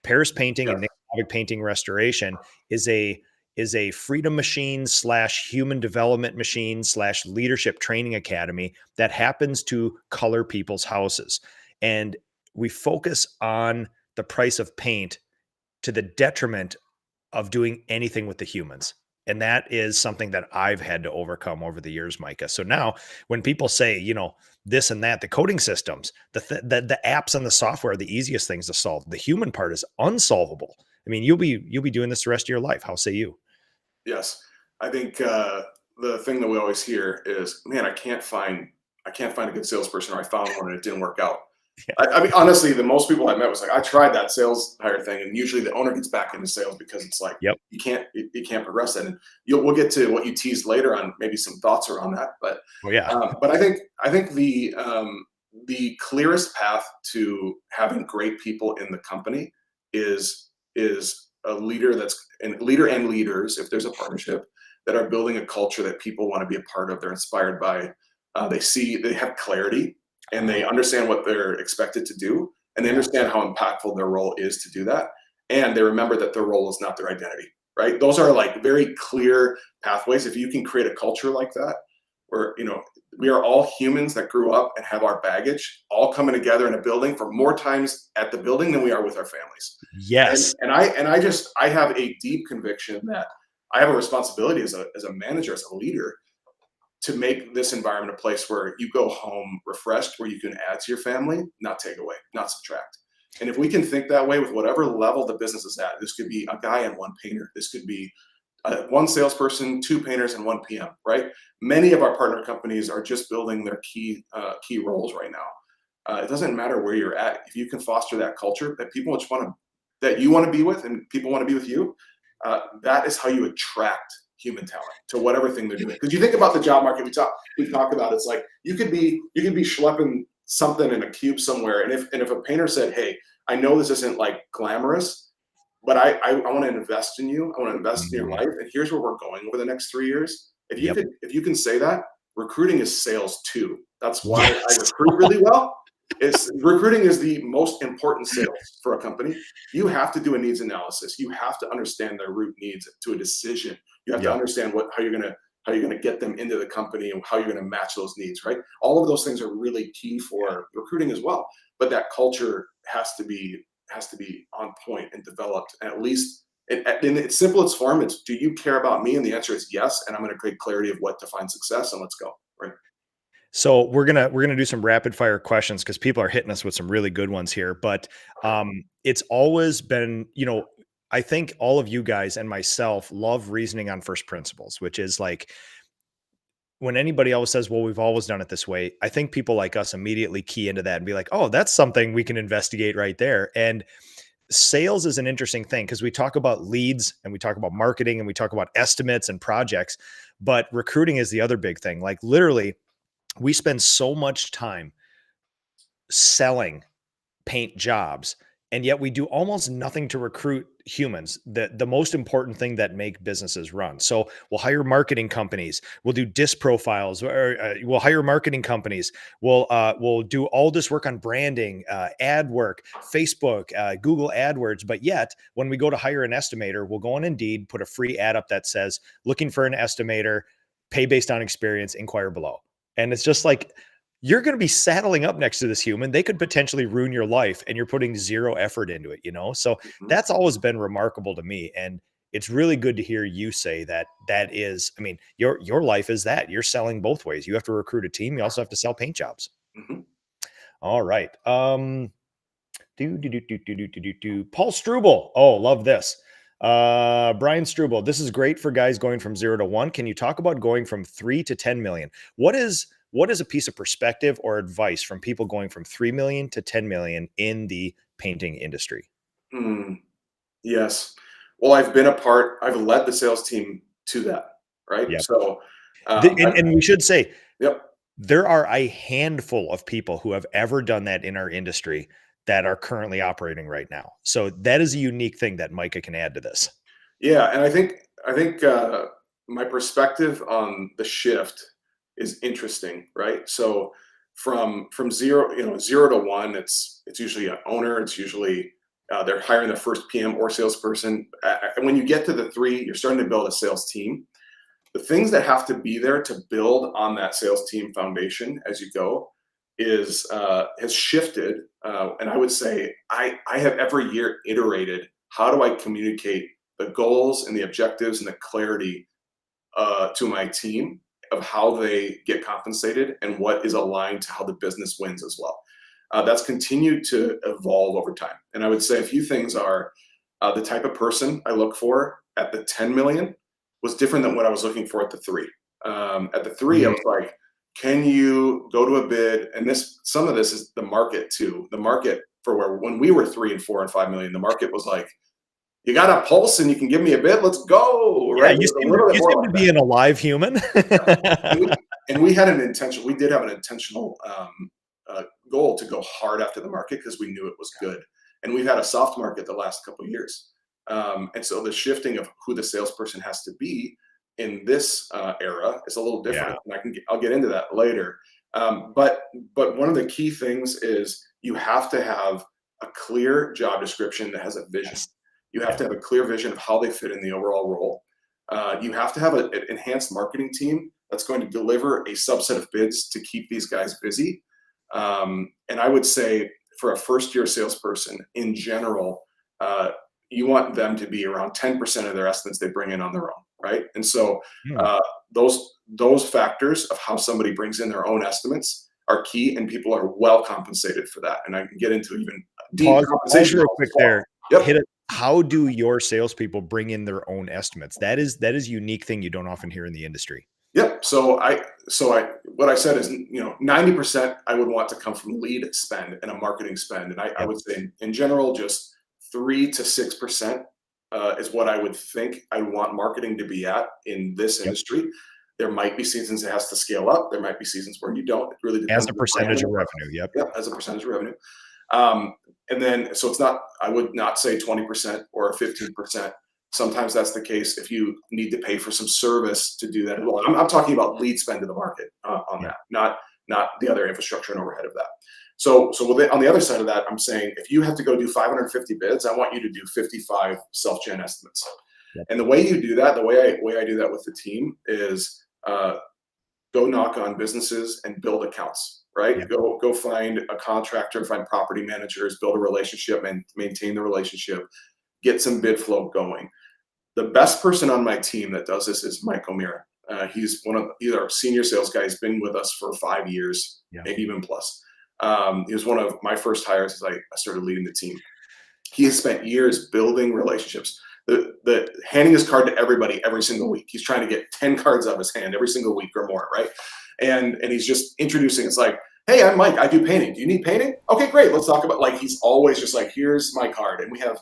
[SPEAKER 1] Paris Painting and Nick Slavik Painting Restoration is a freedom machine / human development machine / leadership training academy that happens to color people's houses. And we focus on the price of paint to the detriment of doing anything with the humans. And that is something that I've had to overcome over the years, Micah. So now when people say, this and that, the coding systems, the apps and the software are the easiest things to solve. The human part is unsolvable. I mean, you'll be doing this the rest of your life. How say you?
[SPEAKER 2] Yes. I think the thing that we always hear is, man, I can't find a good salesperson, or I found one and it didn't work out. Yeah. I mean, honestly, the most people I met was like, I tried that sales hire thing, and usually the owner gets back into sales because it's like, you can't progress that. And we'll get to what you teased later on, maybe some thoughts around that. But but I think the clearest path to having great people in the company is a leader and leaders, if there's a partnership, that are building a culture that people want to be a part of. They're inspired by. They have clarity, and they understand what they're expected to do, and they understand how impactful their role is to do that. And they remember that their role is not their identity, right? Those are like very clear pathways. If you can create a culture like that, where, you know, we are all humans that grew up and have our baggage all coming together in a building for more times at the building than we are with our families.
[SPEAKER 1] Yes.
[SPEAKER 2] I have a deep conviction that I have a responsibility as a manager, as a leader, to make this environment a place where you go home refreshed, where you can add to your family, not take away, not subtract. And if we can think that way with whatever level the business is at, this could be a guy and one painter. This could be one salesperson, two painters, and one PM, right? Many of our partner companies are just building their key roles right now. It doesn't matter where you're at. If you can foster that culture that people just that you want to be with and people want to be with you, that is how you attract human talent to whatever thing they're doing. Because you think about the job market, we talk about, it's like you could be schlepping something in a cube somewhere, and if a painter said, "Hey, I know this isn't like glamorous, but I want to invest in you. I want to invest in your life, and here's where we're going over the next 3 years." If you can say that, recruiting is sales too. That's why I recruit really well. Recruiting is the most important sales for a company. You have to do a needs analysis. You have to understand their root needs to a decision. You have to understand how you're gonna get them into the company and how you're gonna match those needs, right? All of those things are really key for recruiting as well. But that culture has to be on point and developed. And at least in its simplest form, it's, do you care about me? And the answer is yes. And I'm gonna create clarity of what defines success, and let's go. Right.
[SPEAKER 1] So we're gonna do some rapid fire questions because people are hitting us with some really good ones here. But it's always been, you know, I think all of you guys and myself love reasoning on first principles, which is like when anybody always says, "Well, we've always done it this way," I think people like us immediately key into that and be like, "Oh, that's something we can investigate right there." And sales is an interesting thing because we talk about leads and we talk about marketing and we talk about estimates and projects, but recruiting is the other big thing. Like literally, we spend so much time selling paint jobs, and yet we do almost nothing to recruit humans, the most important thing that make businesses run. So we'll hire marketing companies, we'll do disc profiles, or we'll hire marketing companies, we'll do all this work on branding, ad work, Facebook, Google AdWords. But yet when we go to hire an estimator, we'll go on Indeed, put a free ad up that says, "Looking for an estimator, pay based on experience, inquire below." And it's just like, you're going to be saddling up next to this human. They could potentially ruin your life, and you're putting zero effort into it, you know? So that's always been remarkable to me. And it's really good to hear you say that is, I mean, your life is that you're selling both ways. You have to recruit a team. You also have to sell paint jobs.
[SPEAKER 2] Mm-hmm.
[SPEAKER 1] All right. Paul Struble. Oh, love this. Brian Struble. This is great for guys going from 0 to 1. Can you talk about going from 3 to 10 million? What is a piece of perspective or advice from people going from 3 million to 10 million in the painting industry?
[SPEAKER 2] Yes. Well, I've led the sales team to that. Right.
[SPEAKER 1] Yep.
[SPEAKER 2] So,
[SPEAKER 1] and we should say,
[SPEAKER 2] yep.
[SPEAKER 1] There are a handful of people who have ever done that in our industry that are currently operating right now. So that is a unique thing that Micah can add to this.
[SPEAKER 2] Yeah. And I think my perspective on the shift is interesting, right? So from 0 to 1, it's usually an owner. It's usually they're hiring the first PM or salesperson. And when you get to the 3, you're starting to build a sales team. The things that have to be there to build on that sales team foundation as you go has shifted. And I would say I have every year iterated, how do I communicate the goals and the objectives and the clarity to my team of how they get compensated and what is aligned to how the business wins as well. That's continued to evolve over time. And I would say a few things are the type of person I look for at the 10 million was different than what I was looking for at the 3. At the 3, I was like, can you go to a bid? And some of this is the market too. The market when we were 3 and 4 and 5 million, the market was like, you got a pulse and you can give me a bid. Let's go. Right.
[SPEAKER 1] Yeah, you seem to be an alive human.
[SPEAKER 2] And we had an intention. We did have an intentional goal to go hard after the market because we knew it was good. And we've had a soft market the last couple of years. And so the shifting of who the salesperson has to be in this era is a little different. Yeah. And I'll get into that later. But one of the key things is you have to have a clear job description that has a vision. Yes. You have to have a clear vision of how they fit in the overall role. You have to have an enhanced marketing team that's going to deliver a subset of bids to keep these guys busy. And I would say for a first-year salesperson in general, you want them to be around 10% of their estimates they bring in on their own, right? And so those factors of how somebody brings in their own estimates are key, and people are well compensated for that. And I can get into even deep compensation
[SPEAKER 1] real quick there.
[SPEAKER 2] Yep.
[SPEAKER 1] Hit it. How do your salespeople bring in their own estimates? That is a unique thing you don't often hear in the industry.
[SPEAKER 2] Yep. So what I said is, 90% I would want to come from lead spend and a marketing spend. And I would say in general, just 3 to 6% is what I would think I want marketing to be at in this industry. There might be seasons it has to scale up. There might be seasons where you don't. It really depends.
[SPEAKER 1] As a percentage of revenue. Yep.
[SPEAKER 2] As a percentage of revenue. And then, so it's not, I would not say 20% or 15%. Sometimes that's the case if you need to pay for some service to do that. Well, I'm talking about lead spend to the market on that, not the other infrastructure and overhead of that. So on the other side of that, I'm saying if you have to go do 550 bids, I want you to do 55 self-gen estimates. Yep. And the way you do that, the way I do that with the team is go knock on businesses and build accounts, right? Yep. Go find a contractor, find property managers, build a relationship and maintain the relationship, get some bid flow going. The best person on my team that does this is Mike O'Meara. He's our senior sales guy. He's been with us for 5 years, maybe even plus. He was one of my first hires as I started leading the team. He has spent years building relationships, the handing his card to everybody every single week. He's trying to get 10 cards out of his hand every single week or more, right? And he's just introducing. It's like, hey, I'm Mike. I do painting. Do you need painting? Okay, great. Let's talk about, like, he's always just like, here's my card. And we have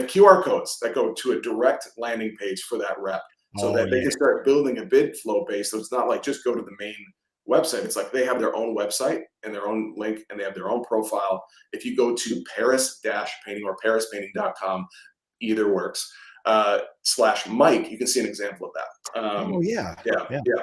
[SPEAKER 2] QR codes that go to a direct landing page for that rep so that they can start building a bid flow base. So it's not like just go to the main website. It's like they have their own website and their own link and they have their own profile. If you go to Paris-painting or parispainting.com, either works, /Mike, you can see an example of that.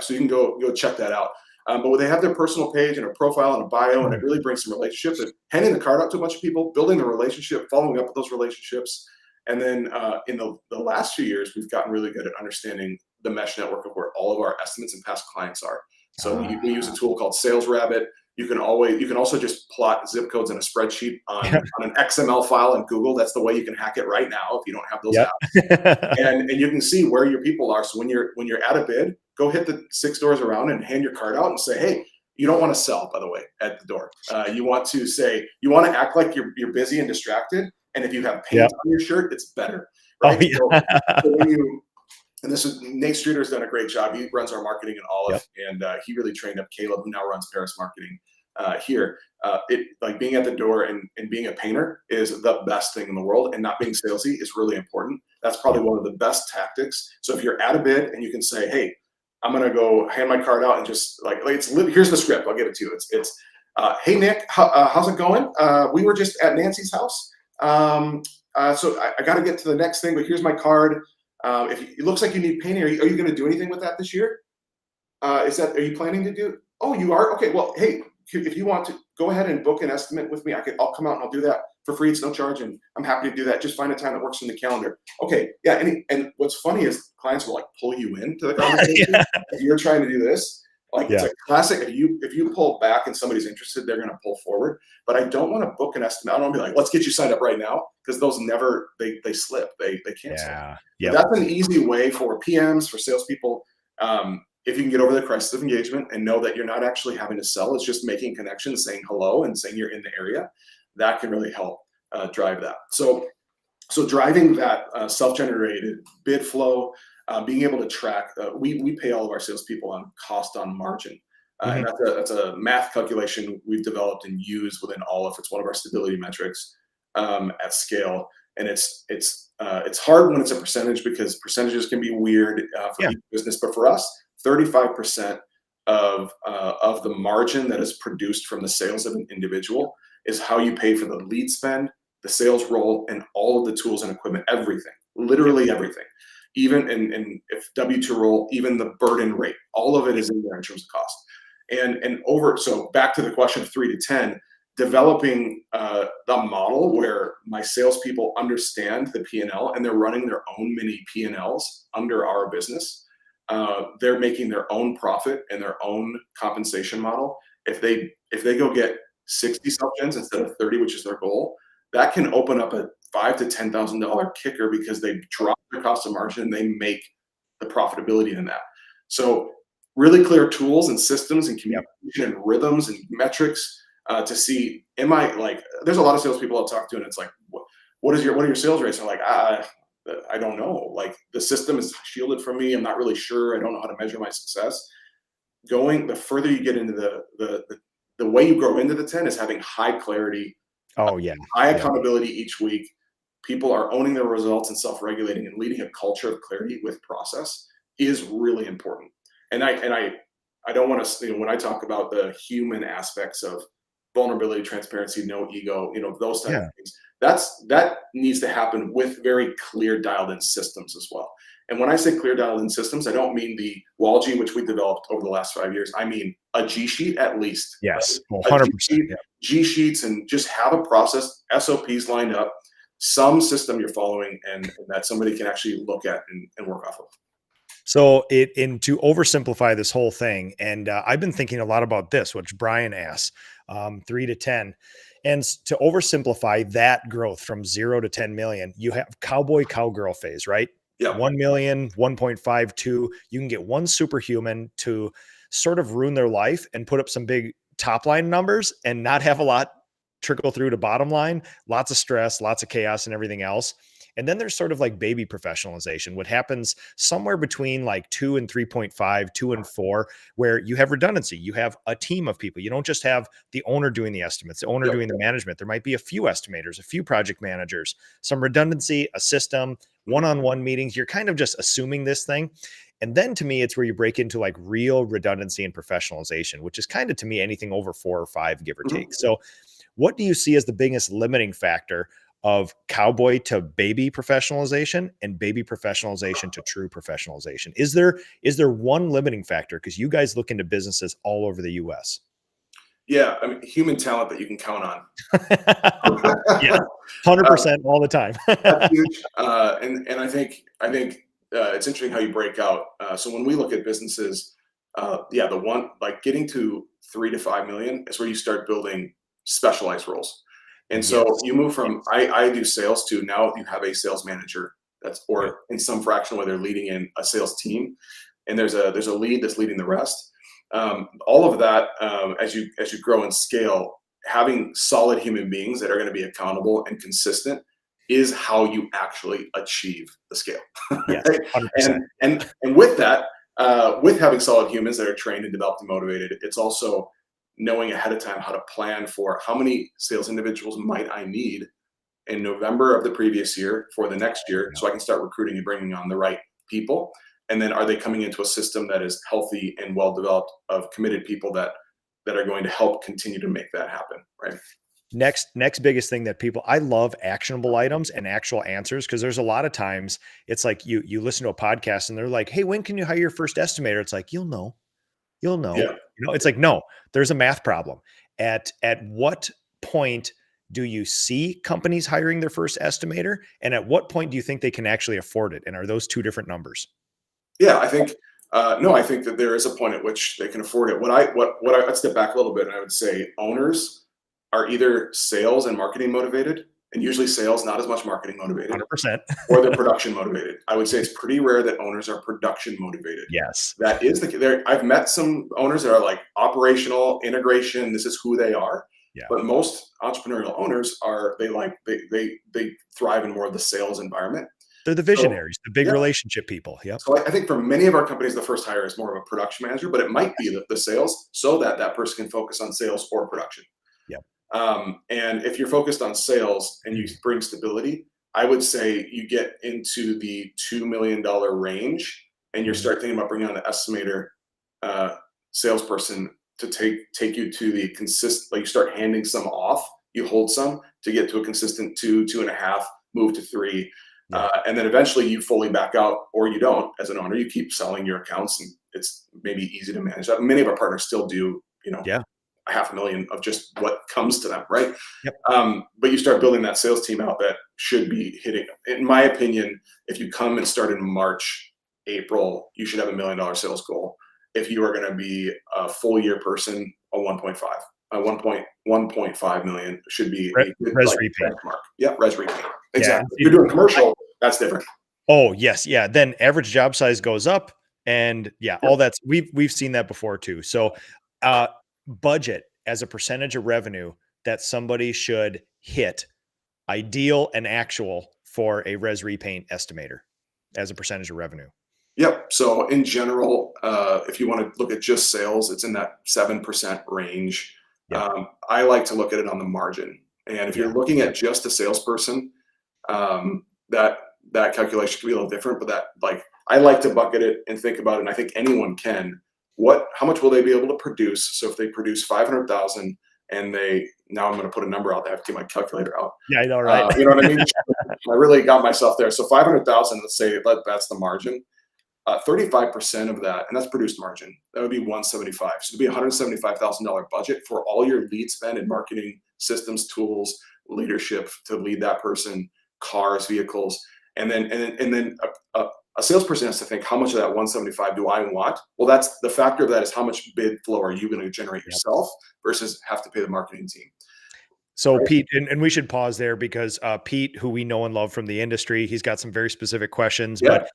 [SPEAKER 2] So you can go check that out. But they have their personal page and a profile and a bio, and it really brings some relationships. And handing the card out to a bunch of people, building the relationship, following up with those relationships. And then in the last few years, we've gotten really good at understanding the mesh network of where all of our estimates and past clients are. So we use a tool called Sales Rabbit. You can also just plot zip codes in a spreadsheet on an XML file in Google. That's the way you can hack it right now if you don't have those apps. And you can see where your people are. So when you're at a bid, go hit the 6 doors around and hand your card out and say, hey, you don't want to sell, by the way, at the door. You want to act like you're busy and distracted. And if you have paint on your shirt, it's better, right? And this is Nate Streeter's done a great job. He runs our marketing in Aleph, and he really trained up Caleb, who now runs Paris marketing here. Like being at the door and being a painter is the best thing in the world, and not being salesy is really important. That's probably one of the best tactics. So if you're at a bid and you can say, hey, I'm going to go hand my card out and just here's the script. I'll get it to you. It's hey, Nick, how's it going? We were just at Nancy's house. So I got to get to the next thing, but here's my card. It looks like you need painting. Are you going to do anything with that this year? Are you planning to do? Oh, you are? Okay. Well, hey, if you want to go ahead and book an estimate with me, I'll come out and I'll do that for free. It's no charge. And I'm happy to do that. Just find a time that works in the calendar. Okay. Yeah. And what's funny is clients will like pull you into the conversation. If you're trying to do this, it's a classic. If you pull back and somebody's interested, they're going to pull forward. But I don't want to book an estimate. I don't want to be like, let's get you signed up right now, because those never they slip. They cancel. That's an easy way for PMs, for salespeople. If you can get over the crisis of engagement and know that you're not actually having to sell, it's just making connections, saying hello, and saying you're in the area, that can really help drive that. So driving that self-generated bid flow. Being able to track, we pay all of our salespeople on cost on margin. And that's a math calculation we've developed and use within Aleph. It's one of our stability metrics at scale. And it's hard when it's a percentage, because percentages can be weird for each business. But for us, 35% of the margin that is produced from the sales of an individual is how you pay for the lead spend, the sales role, and all of the tools and equipment, everything, literally everything. Even in if W2 role, even the burden rate, all of it is in there in terms of cost. So back to the question of 3 to 10, developing the model where my salespeople understand the P&L and they're running their own mini P&Ls under our business they're making their own profit and their own compensation model. If they go get 60 self-gens instead of 30, which is their goal, that can open up a $5,000 to $10,000 kicker because they drop their cost of margin and they make the profitability in that. So really clear tools and systems and communication and rhythms and metrics to see, there's a lot of salespeople I'll talk to, and it's like, what are your sales rates? And I'm like, I don't know. Like, the system is shielded from me. I'm not really sure. I don't know how to measure my success. The further you get into the way you grow into the 10 is having high clarity, high accountability each week. People are owning their results and self-regulating, and leading a culture of clarity with process is really important. And I don't want to, when I talk about the human aspects of vulnerability, transparency, no ego, those type of things, that needs to happen with very clear dialed in systems as well. And when I say clear dialed in systems, I don't mean the WALG, which we developed over the last 5 years. I mean a G sheet at least.
[SPEAKER 1] Yes, 100%.
[SPEAKER 2] G sheets, and just have a process, SOPs lined up, some system you're following, and that somebody can actually look at and work off of.
[SPEAKER 1] So to oversimplify this whole thing, and I've been thinking a lot about this, which Brian asked, 3 to 10. And to oversimplify that growth from 0 to 10 million, you have cowboy cowgirl phase, right?
[SPEAKER 2] Yeah.
[SPEAKER 1] 1 million, 1.52. You can get one superhuman to sort of ruin their life and put up some big top line numbers and not have a lot trickle through to bottom line, lots of stress, lots of chaos and everything else. And then there's sort of like baby professionalization, what happens somewhere between like 2 and 3.5, 2 and 4, where you have redundancy. You have a team of people. You don't just have the owner doing the estimates, the owner doing the management. There might be a few estimators, a few project managers, some redundancy, a system, one-on-one meetings. You're kind of just assuming this thing. And then to me, it's where you break into like real redundancy and professionalization, which is kind of, to me, anything over 4 or 5, give or take. So what do you see as the biggest limiting factor of cowboy to baby professionalization and baby professionalization to true professionalization? Is there one limiting factor? Because you guys look into businesses all over the US.
[SPEAKER 2] Yeah, I mean, human talent that you can count on.
[SPEAKER 1] Yeah, 100% all the time.
[SPEAKER 2] That's huge. And I think it's interesting how you break out. So when we look at businesses, the one, like, getting to 3 to 5 million is where you start building specialized roles. And so you move from I do sales to now you have a sales manager or in some fraction where they're leading in a sales team, and there's a lead that's leading the rest. All of that, as you grow and scale, having solid human beings that are going to be accountable and consistent is how you actually achieve the scale.
[SPEAKER 1] Yes,
[SPEAKER 2] and with that, with having solid humans that are trained and developed and motivated, it's also knowing ahead of time how to plan for how many sales individuals might I need in November of the previous year for the next year, so I can start recruiting and bringing on the right people. And then are they coming into a system that is healthy and well developed of committed people that are going to help continue to make that happen, right?
[SPEAKER 1] Next biggest thing that I love actionable items and actual answers, because there's a lot of times it's like you listen to a podcast and they're like, hey, when can you hire your first estimator? It's like, you'll know.
[SPEAKER 2] Yeah.
[SPEAKER 1] It's like, no, there's a math problem. At what point do you see companies hiring their first estimator? And at what point do you think they can actually afford it? And are those two different numbers?
[SPEAKER 2] Yeah, I think, I think that there is a point at which they can afford it. I'd step back a little bit, and I would say owners are either sales and marketing motivated, and usually sales, not as much marketing motivated,
[SPEAKER 1] 100%.
[SPEAKER 2] or they're production motivated. I would say it's pretty rare that owners are production motivated.
[SPEAKER 1] Yes.
[SPEAKER 2] That is I've met some owners that are like operational integration. This is who they are. Yeah. But most entrepreneurial owners they thrive in more of the sales environment.
[SPEAKER 1] They're the visionaries, the big relationship people. Yep.
[SPEAKER 2] So I think for many of our companies, the first hire is more of a production manager, but it might be the sales, so that person can focus on sales or production.
[SPEAKER 1] Yep.
[SPEAKER 2] And if you're focused on sales and you bring stability, I would say you get into the $2 million range, and you start thinking about bringing on an estimator, salesperson to take you to the consistent. Like, you start handing some off, you hold some to get to a consistent 2, 2.5, move to 3. And then eventually you fully back out, or you don't. As an owner, you keep selling your accounts, and it's maybe easy to manage that. Many of our partners still do, $500,000 of just what comes to them, right?
[SPEAKER 1] Yep.
[SPEAKER 2] But you start building that sales team out that should be hitting. In my opinion, if you come and start in March, April, you should have $1 million sales goal. If you are going to be a full year person, a 1.5, 1.5 million should be a good
[SPEAKER 1] Res repaint.
[SPEAKER 2] benchmark. Yeah, res repaint.
[SPEAKER 1] Yeah.
[SPEAKER 2] Exactly. If you're doing commercial, that's different.
[SPEAKER 1] Oh yes, yeah. Then average job size goes up, and all that's we've seen that before too. So, budget as a percentage of revenue that somebody should hit, ideal and actual for a res repaint estimator as a percentage of revenue.
[SPEAKER 2] Yep. So in general, if you want to look at just sales, it's in that 7% range.
[SPEAKER 1] Yep.
[SPEAKER 2] I like to look at it on the margin. And if you're looking at just a salesperson, that calculation can be a little different, but I like to bucket it and think about it. And I think anyone can. How much will they be able to produce? So if they produce 500,000 and now I'm going to put a number out there. I have to get my calculator out.
[SPEAKER 1] Yeah, I know, right?
[SPEAKER 2] You know what I mean? I really got myself there. So 500,000, let's say that's the margin. 35% of that, and that's produced margin, that would be 175. So it'd be $175,000 budget for all your lead spend in marketing, systems, tools, leadership to lead that person, cars, vehicles, and then a salesperson has to think, how much of that 175 do I want? Well, that's the factor of that is how much bid flow are you going to generate yourself versus have to pay the marketing team.
[SPEAKER 1] So Pete, and we should pause there because Pete, who we know and love from the industry, he's got some very specific questions, but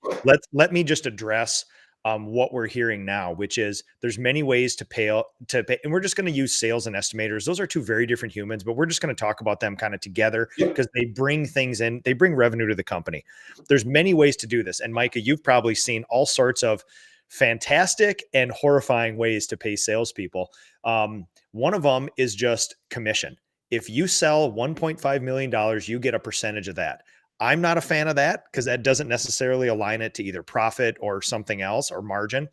[SPEAKER 1] let me just address what we're hearing now, which is there's many ways to pay, and we're just going to use sales and estimators. Those are two very different humans, but we're just going to talk about them kind of together because they bring things in, they bring revenue to the company. There's many ways to do this. And Micah, you've probably seen all sorts of fantastic and horrifying ways to pay salespeople. One of them is just commission. If you sell $1.5 million, you get a percentage of that. I'm not a fan of that because that doesn't necessarily align it to either profit or something else or margin.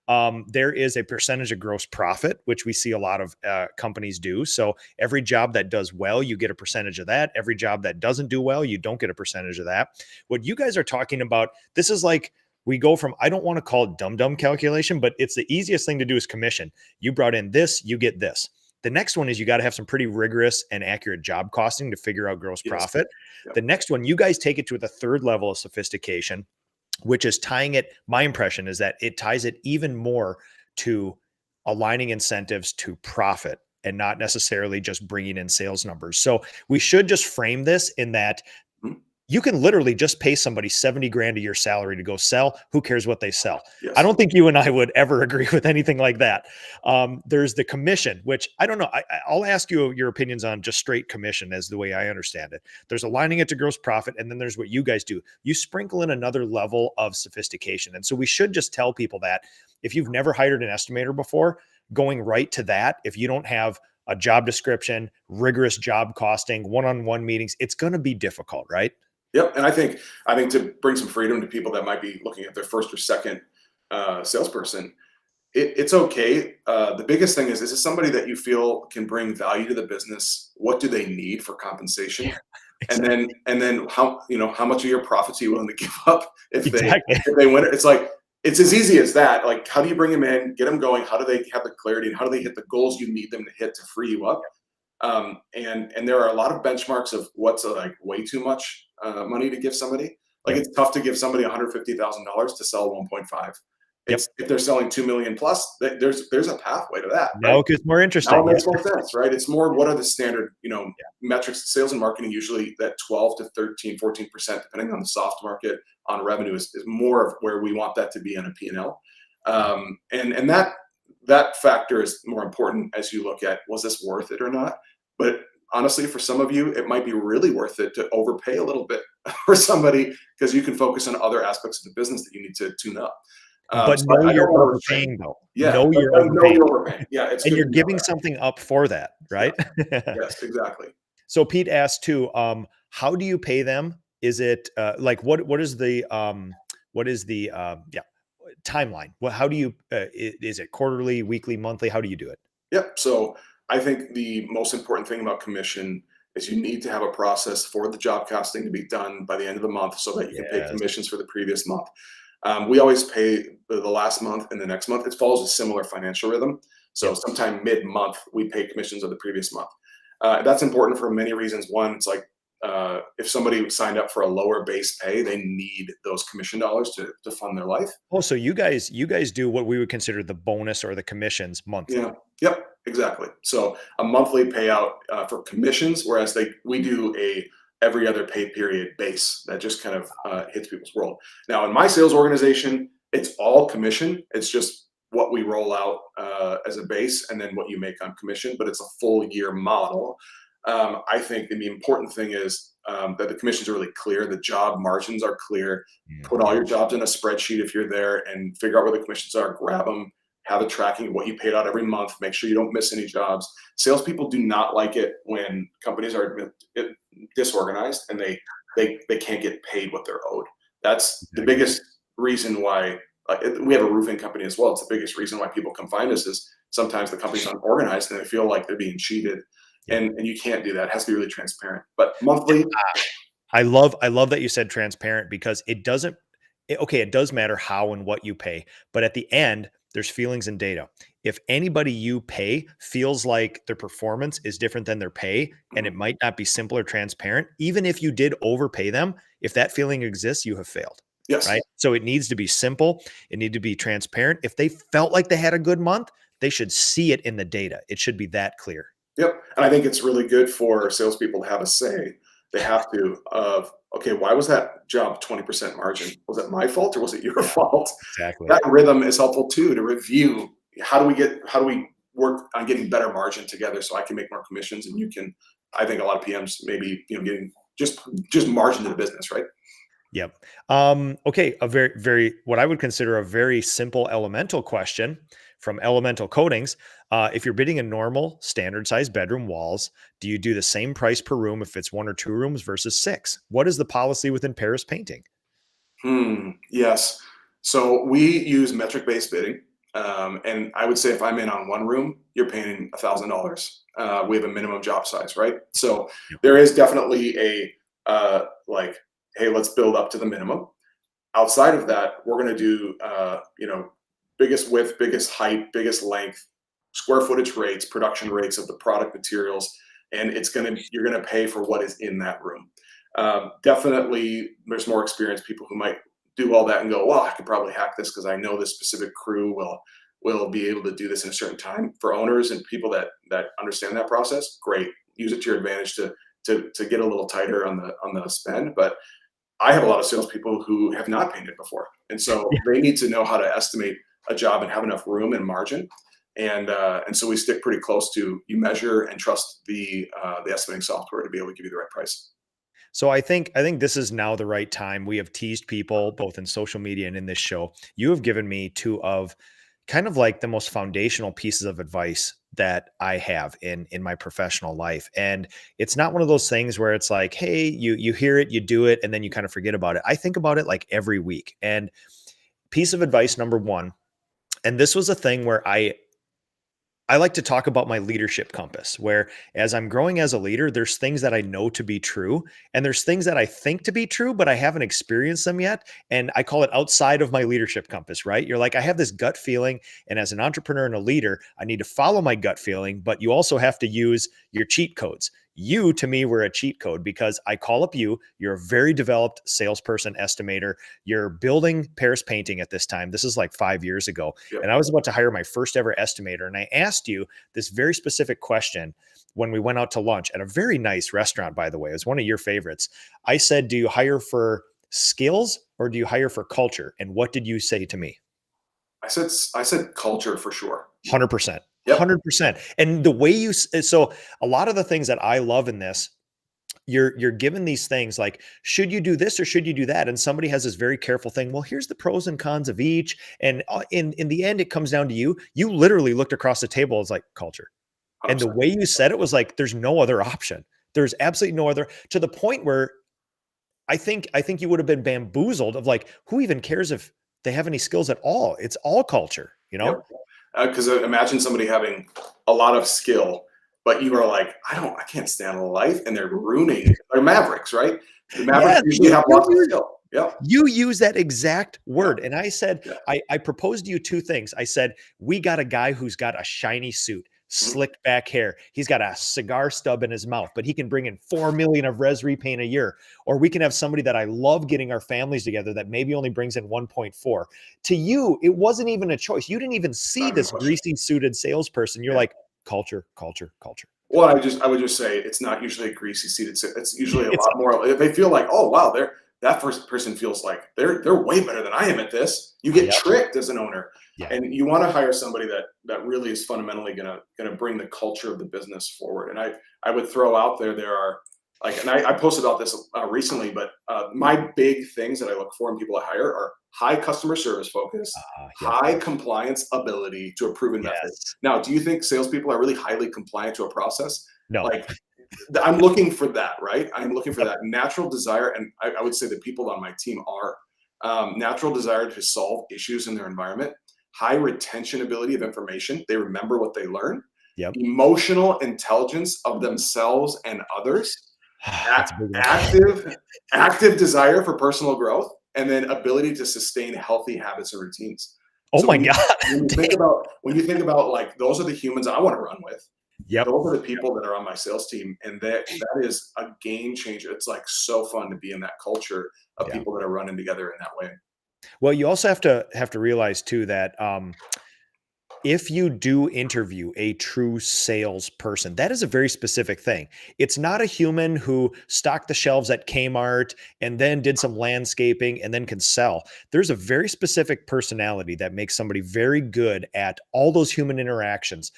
[SPEAKER 1] There is a percentage of gross profit, which we see a lot of companies do. So every job that does well, you get a percentage of that. Every job that doesn't do well, you don't get a percentage of that. What you guys are talking about, this is like we go from, I don't want to call it dumb calculation, but it's the easiest thing to do is commission. You brought in this, you get this. The next one is you got to have some pretty rigorous and accurate job costing to figure out gross profit. Yep. The next one, you guys take it to the third level of sophistication, which is tying it. My impression is that it ties it even more to aligning incentives to profit and not necessarily just bringing in sales numbers. So we should just frame this in that you can literally just pay somebody 70 grand a year salary to go sell. Who cares what they sell? Yes. I don't think you and I would ever agree with anything like that. There's the commission, which I don't know. I'll ask you your opinions on just straight commission as the way I understand it. There's aligning it to gross profit. And then there's what you guys do. You sprinkle in another level of sophistication. And so we should just tell people that if you've never hired an estimator before, going right to that, if you don't have a job description, rigorous job costing, one-on-one meetings, it's going to be difficult, right?
[SPEAKER 2] Yep. And I think to bring some freedom to people that might be looking at their first or second salesperson, it's okay. The biggest thing is this somebody that you feel can bring value to the business? What do they need for compensation? Yeah, exactly. And then how much of your profits are you willing to give up if they win it? It's like, it's as easy as that. Like, how do you bring them in, get them going? How do they have the clarity and how do they hit the goals you need them to hit to free you up? And there are a lot of benchmarks of what's like way too much money to give somebody. Like it's tough to give somebody $150,000 to sell 1.5. If they're selling 2 million plus, there's a pathway to that.
[SPEAKER 1] Now it gets more interesting.
[SPEAKER 2] Now it makes more sense, right? It's more what are the standard, metrics. Sales and marketing usually that 12 to 13, 14%, depending on the soft market on revenue is more of where we want that to be on a P&L. And that factor is more important as you look at, was this worth it or not? But honestly, for some of you, it might be really worth it to overpay a little bit for somebody because you can focus on other aspects of the business that you need to tune up.
[SPEAKER 1] But know you're overpaying though.
[SPEAKER 2] Yeah,
[SPEAKER 1] know you're overpaying.
[SPEAKER 2] Yeah,
[SPEAKER 1] and you're giving something up for that, right?
[SPEAKER 2] Yes, exactly.
[SPEAKER 1] So Pete asked too, how do you pay them? Is it like what is the timeline? Well, how do you is it quarterly, weekly, monthly? How do you do it?
[SPEAKER 2] Yep. So I think the most important thing about commission is you need to have a process for the job costing to be done by the end of the month so that you can pay commissions for the previous month. We always pay the last month and the next month. It follows a similar financial rhythm. So sometime mid-month, we pay commissions of the previous month. That's important for many reasons. One, it's like if somebody signed up for a lower base pay, they need those commission dollars to fund their life.
[SPEAKER 1] Oh, so you guys do what we would consider the bonus or the commissions monthly.
[SPEAKER 2] Yeah. Yep. Exactly. So a monthly payout for commissions, whereas we do a every other pay period base that just kind of hits people's world. Now, in my sales organization, it's all commission. It's just what we roll out as a base, and then what you make on commission. But it's a full year model. I think the important thing is that the commissions are really clear. The job margins are clear. Put all your jobs in a spreadsheet if you're there, and figure out where the commissions are. Grab them. Have a tracking of what you paid out every month. Make sure you don't miss any jobs. Salespeople do not like it when companies are disorganized and they can't get paid what they're owed. That's the biggest reason why. We have a roofing company as well. It's the biggest reason why people come find us is sometimes the company's unorganized and they feel like they're being cheated. And you can't do that. It has to be really transparent. But monthly,
[SPEAKER 1] I love that you said transparent, because it does matter how and what you pay, but at the end, there's feelings and data. If anybody you pay feels like their performance is different than their pay, and it might not be simple or transparent, even if you did overpay them, if that feeling exists, you have failed.
[SPEAKER 2] yes.
[SPEAKER 1] Right? So it needs to be simple. It needs to be transparent. If they felt like they had a good month, they should see it in the data. It should be that clear.
[SPEAKER 2] Yep. And I think it's really good for salespeople to have a say. They have to okay, why was that job 20% margin? Was it my fault or was it your fault?
[SPEAKER 1] Exactly.
[SPEAKER 2] That rhythm is helpful too, to review how do we work on getting better margin together so I can make more commissions and you can. I think a lot of PMs maybe getting just margin to the business, right?
[SPEAKER 1] Yep. Okay. A very what I would consider a very simple elemental question from Elemental Coatings. If you're bidding a normal standard size bedroom walls, do you do the same price per room if it's 1 or 2 rooms versus 6? What is the policy within Paris painting?
[SPEAKER 2] Yes. So we use metric based bidding. And I would say if I'm in on 1 room, you're paying $1,000. We have a minimum job size, right? So there is definitely a hey, let's build up to the minimum. Outside of that, we're going to do biggest width, biggest height, biggest length, square footage rates, production rates of the product materials, and you're gonna pay for what is in that room. Definitely, there's more experienced people who might do all that and go, well, I could probably hack this because I know this specific crew will be able to do this in a certain time. For owners and people that understand that process, great. Use it to your advantage to get a little tighter on the spend. But I have a lot of salespeople who have not painted before, and so they need to know how to estimate a job and have enough room and margin. And so we stick pretty close to, you measure and trust the estimating software to be able to give you the right price.
[SPEAKER 1] So I think this is now the right time. We have teased people both in social media and in this show. You have given me 2 of kind of like the most foundational pieces of advice that I have in my professional life. And it's not one of those things where it's like, hey, you hear it, you do it, and then you kind of forget about it. I think about it like every week. And piece of advice number 1, and this was a thing where I like to talk about my leadership compass, where as I'm growing as a leader, there's things that I know to be true, and there's things that I think to be true, but I haven't experienced them yet. And I call it outside of my leadership compass, right? You're like, I have this gut feeling. And as an entrepreneur and a leader, I need to follow my gut feeling, but you also have to use your cheat codes. You, to me, were a cheat code because I call up you. You're a very developed salesperson, estimator. You're building Paris painting at this time. This is like 5 years ago.
[SPEAKER 2] Yep.
[SPEAKER 1] And I was about to hire my first ever estimator. And I asked you this very specific question when we went out to lunch at a very nice restaurant, by the way. It was one of your favorites. I said, do you hire for skills or do you hire for culture? And what did you say to me?
[SPEAKER 2] I said culture for sure.
[SPEAKER 1] 100%.
[SPEAKER 2] Yep.
[SPEAKER 1] 100%. And the way so a lot of the things that I love in this, you're given these things like, should you do this or should you do that? And somebody has this very careful thing. Well, here's the pros and cons of each. And in the end, it comes down to you. You literally looked across the table. It's like culture. 100%. And the way you said it was like, there's no other option. There's absolutely no other, to the point where I think you would have been bamboozled of like, who even cares if they have any skills at all? It's all culture,
[SPEAKER 2] Yep. Because imagine somebody having a lot of skill, but you are like, I can't stand life, and they're ruining. They're mavericks, right? The mavericks usually have lots of skill. Yeah.
[SPEAKER 1] You use that exact word. And I said, I proposed to you 2 things. I said, we got a guy who's got a shiny suit. slicked back hair. He's got a cigar stub in his mouth, but he can bring in 4 million of res repaint a year. Or we can have somebody that I love getting our families together that maybe only brings in 1.4. To you, it wasn't even a choice. You didn't even see this greasy suited salesperson. You're like, culture, culture, culture.
[SPEAKER 2] Well, I would just say it's not usually a greasy seated. It's usually a lot more. They feel like, oh wow, that first person feels like they're way better than I am at this. You get tricked as an owner, and you want to hire somebody that really is fundamentally gonna bring the culture of the business forward. And I would throw out there are like, and I posted about this recently, but my big things that I look for in people I hire are high customer service focus, high compliance ability to a proven method. Now, do you think salespeople are really highly compliant to a process?
[SPEAKER 1] No.
[SPEAKER 2] Like, I'm looking for that, right? I'm looking for that natural desire, and I would say the people on my team are natural desire to solve issues in their environment, high retention ability of information. They remember what they learn, emotional intelligence of themselves and others, active desire for personal growth, and then ability to sustain healthy habits and routines.
[SPEAKER 1] Oh my God.
[SPEAKER 2] When you think about like, those are the humans I want to run with.
[SPEAKER 1] Yep.
[SPEAKER 2] Those are the people that are on my sales team. And that is a game changer. It's like so fun to be in that culture of people that are running together in that way.
[SPEAKER 1] Well, you also have to realize too that if you do interview a true salesperson, that is a very specific thing. It's not a human who stocked the shelves at Kmart and then did some landscaping and then can sell. There's a very specific personality that makes somebody very good at all those human interactions,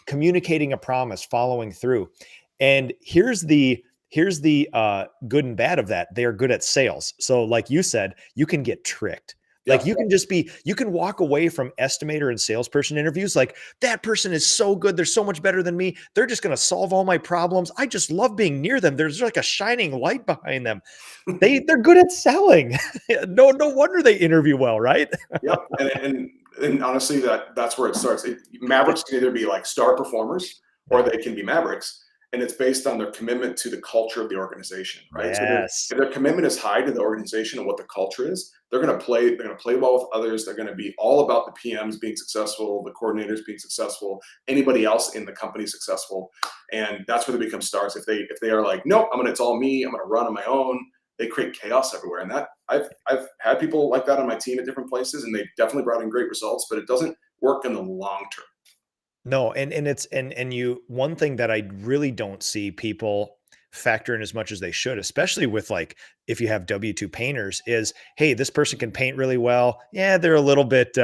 [SPEAKER 1] communicating a promise, following through. And here's the good and bad of that. They are good at sales. So like you said, you can get tricked. Like you can walk away from estimator and salesperson interviews like, that person is so good. They're so much better than me. They're just going to solve all my problems. I just love being near them. There's like a shining light behind them. They're good at selling. No wonder they interview well, right?
[SPEAKER 2] Yep. And honestly, that's where it starts. Mavericks can either be like star performers or they can be Mavericks. And it's based on their commitment to the culture of the organization, right?
[SPEAKER 1] Yes.
[SPEAKER 2] So if their commitment is high to the organization and what the culture is, they're going to play well with others. They're going to be all about the PMs being successful, the coordinators being successful, anybody else in the company successful. And that's where they become stars. If they are like, nope, it's all me, I'm going to run on my own, they create chaos everywhere. And that I've had people like that on my team at different places, and they definitely brought in great results, but it doesn't work in the long term.
[SPEAKER 1] No, and you, one thing that I really don't see people factor in as much as they should, especially with like, if you have W-2 painters, is, hey, this person can paint really well. Yeah, they're a little bit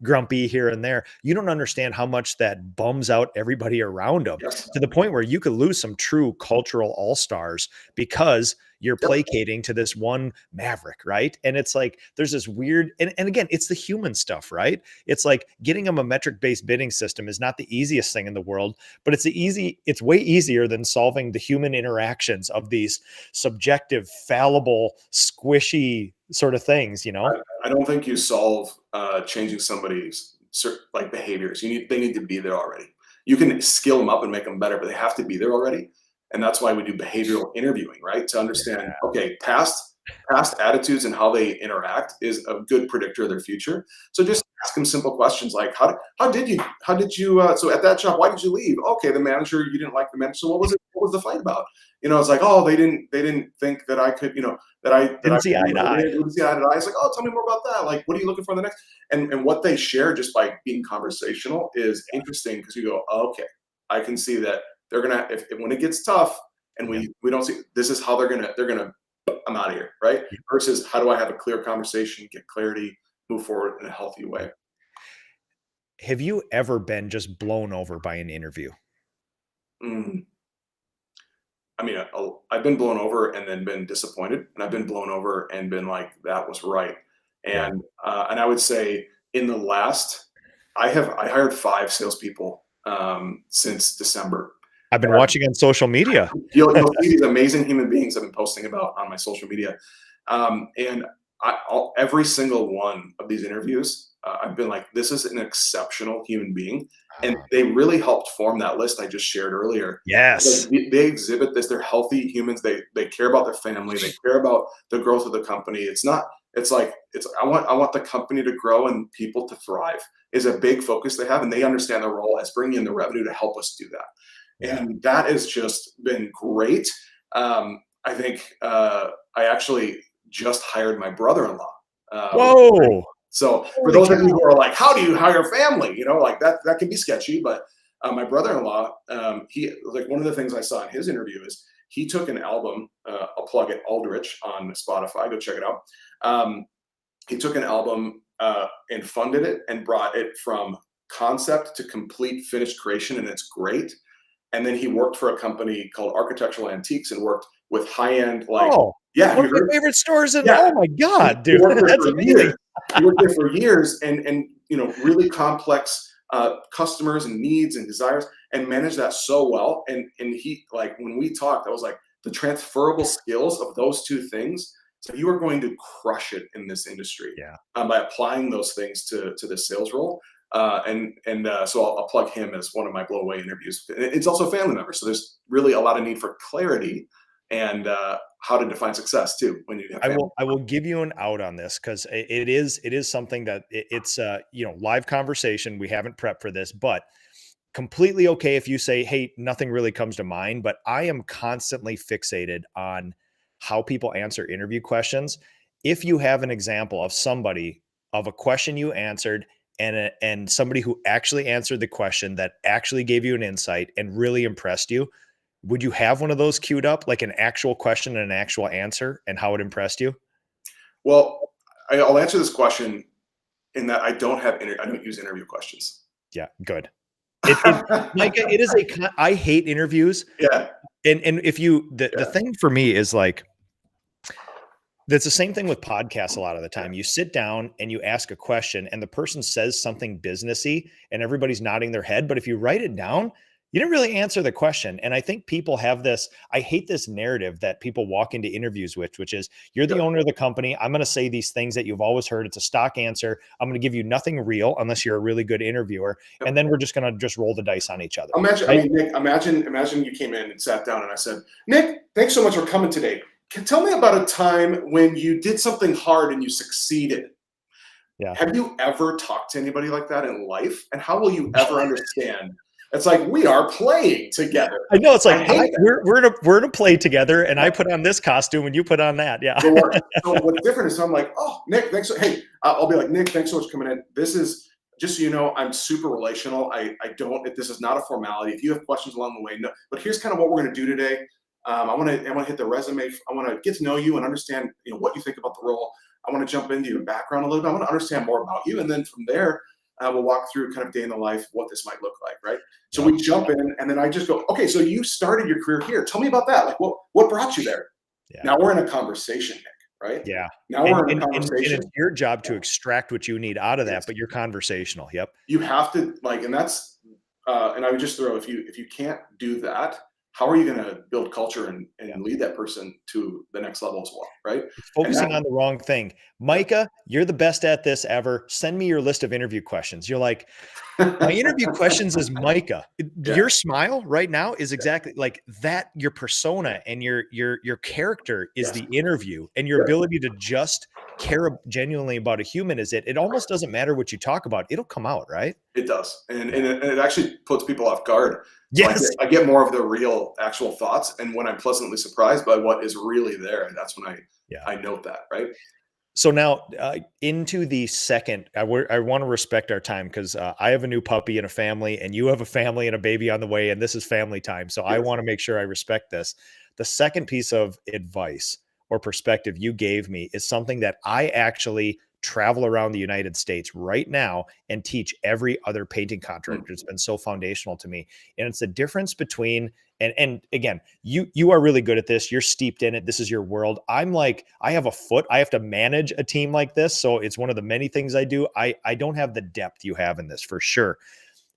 [SPEAKER 1] grumpy here and there. You don't understand how much that bums out everybody around them, to the point where you could lose some true cultural all-stars because you're placating to this one maverick, right? And it's like, there's this weird, and again, it's the human stuff, right? It's like getting them a metric-based bidding system is not the easiest thing in the world, but it's way easier than solving the human interactions of these subjective, fallible, squishy sort of things, you know?
[SPEAKER 2] I don't think you solve changing somebody's like behaviors. They need to be there already. You can skill them up and make them better, but they have to be there already. And that's why we do behavioral interviewing, right? To understand, okay, past attitudes and how they interact is a good predictor of their future. So just ask them simple questions like, how did you, so at that job, why did you leave? Okay, the manager, you didn't like the manager. So what was the fight about? It's like, oh, they didn't think that I could,
[SPEAKER 1] didn't see eye to eye.
[SPEAKER 2] It's like, oh, tell me more about that. Like, what are you looking for in the next? And what they share just by being conversational is interesting, because you go, oh, okay, I can see that they're gonna, if when it gets tough and we don't see, this is how they're gonna I'm out of here, right? Versus, how do I have a clear conversation, get clarity, move forward in a healthy way?
[SPEAKER 1] Have you ever been just blown over by an interview?
[SPEAKER 2] I mean, I've been blown over and then been disappointed, and I've been blown over and been like, that was right. And I would say in the last, I hired 5 salespeople since December.
[SPEAKER 1] I've been watching on social media.
[SPEAKER 2] You'll see these amazing human beings I've been posting about on my social media. And every single one of these interviews, I've been like, this is an exceptional human being. And they really helped form that list I just shared earlier.
[SPEAKER 1] Yes.
[SPEAKER 2] Like, they exhibit this. They're healthy humans. They care about their family. They care about the growth of the company. It's not It's like, I want the company to grow and people to thrive is a big focus they have. And they understand their role as bringing in the revenue to help us do that.
[SPEAKER 1] Yeah.
[SPEAKER 2] And that has just been great. I think I actually just hired my brother-in-law.
[SPEAKER 1] Whoa.
[SPEAKER 2] So for
[SPEAKER 1] Holy
[SPEAKER 2] those of
[SPEAKER 1] cow.
[SPEAKER 2] you who are like, how do you hire family? You know, like that can be sketchy, but my brother-in-law, he, like, one of the things I saw in his interview is he took an album, I'll plug it, Aldrich on Spotify, go check it out. He took an album and funded it and brought it from concept to complete finished creation, and it's great. And then he worked for a company called Architectural Antiques and worked with high-end, like,
[SPEAKER 1] Oh,
[SPEAKER 2] yeah,
[SPEAKER 1] one of my favorite stores in,
[SPEAKER 2] yeah.
[SPEAKER 1] oh my God,
[SPEAKER 2] He
[SPEAKER 1] dude,
[SPEAKER 2] worked there
[SPEAKER 1] that's
[SPEAKER 2] for
[SPEAKER 1] amazing.
[SPEAKER 2] years. He worked there for years and you know, really complex customers and needs and desires, and managed that so well. And he, like, when we talked, I was like, the transferable skills of those two things. So you are going to crush it in this industry,
[SPEAKER 1] Yeah.
[SPEAKER 2] by applying those things to this sales role. So I'll plug him as one of my blow away interviews. It's also a family member, so there's really a lot of need for clarity and how to define success too when you have family.
[SPEAKER 1] I will give you an out on this because it is something that it's you know, live conversation. We haven't prepped for this, but completely okay if you say, hey, nothing really comes to mind, but I am constantly fixated on how people answer interview questions. If you have an example of somebody, of a question you answered, and somebody who actually answered the question that actually gave you an insight and really impressed you, would you have one of those queued up, like an actual question and an actual answer and how it impressed you?
[SPEAKER 2] Well, I'll answer this question in that I don't use interview questions.
[SPEAKER 1] Yeah, good. Micah, it is I hate interviews.
[SPEAKER 2] Yeah.
[SPEAKER 1] And if you, the
[SPEAKER 2] Yeah.
[SPEAKER 1] thing for me is like, that's the same thing with podcasts a lot of the time. You sit down and you ask a question and the person says something businessy and everybody's nodding their head. But if you write it down, you didn't really answer the question. And I think people have this, I hate this narrative that people walk into interviews with, which is, you're the owner of the company. I'm going to say these things that you've always heard. It's a stock answer. I'm going to give you nothing real unless you're a really good interviewer. And then we're just going to just roll the dice on each other.
[SPEAKER 2] Imagine,
[SPEAKER 1] right?
[SPEAKER 2] I mean, Nick, imagine you came in and sat down and I said, Nick, thanks so much for coming today. Tell me about a time when you did something hard and you succeeded.
[SPEAKER 1] Yeah.
[SPEAKER 2] Have you ever talked to anybody like that in life? And how will you ever understand? It's like, we are playing together.
[SPEAKER 1] I know, it's like, we're in a play together, and I put on this costume and you put on that. Yeah.
[SPEAKER 2] So what's different is I'm like, oh, Nick, thanks. Hey, I'll be like, Nick, thanks so much for coming in. This is, just so you know, I'm super relational. This is not a formality. If you have questions along the way, no. But here's kind of what we're going to do today. I want to hit the resume. I want to get to know you and understand, you know, what you think about the role. I want to jump into your background a little bit. I want to understand more about you, and then from there, we'll walk through kind of day in the life, what this might look like, right? So we jump in, and then I just go, okay, so you started your career here. Tell me about that. Like, what brought you there? Yeah. Now we're in a conversation, Nick, right?
[SPEAKER 1] Yeah.
[SPEAKER 2] Now we're in a conversation.
[SPEAKER 1] And it's your job to extract what you need out of that, but you're conversational. Yep.
[SPEAKER 2] You have to, like, and that's, and I would just throw, if you can't do that, how are you going to build culture and lead that person to the next level as well, right?
[SPEAKER 1] Focusing on the wrong thing. Micah, you're the best at this ever. Send me your list of interview questions. You're like, my interview questions is Micah. Your smile right now is exactly like that. Your persona and your character is the interview, and your ability to just care genuinely about a human is it. It almost doesn't matter what you talk about. It'll come out, right?
[SPEAKER 2] It does. And it actually puts people off guard.
[SPEAKER 1] Yes.
[SPEAKER 2] So I get more of the real actual thoughts. And when I'm pleasantly surprised by what is really there, that's when I note that, right?
[SPEAKER 1] So now into the second, I want to respect our time because I have a new puppy and a family, and you have a family and a baby on the way, and this is family time. So I want to make sure I respect this. The second piece of advice or perspective you gave me is something that I actually travel around the United States right now and teach every other painting contractor. It's been so foundational to me. And it's the difference between, and again, you are really good at this. You're steeped in it. This is your world. I'm like, I have a foot. I have to manage a team like this. So it's one of the many things I do. I don't have the depth you have in this for sure,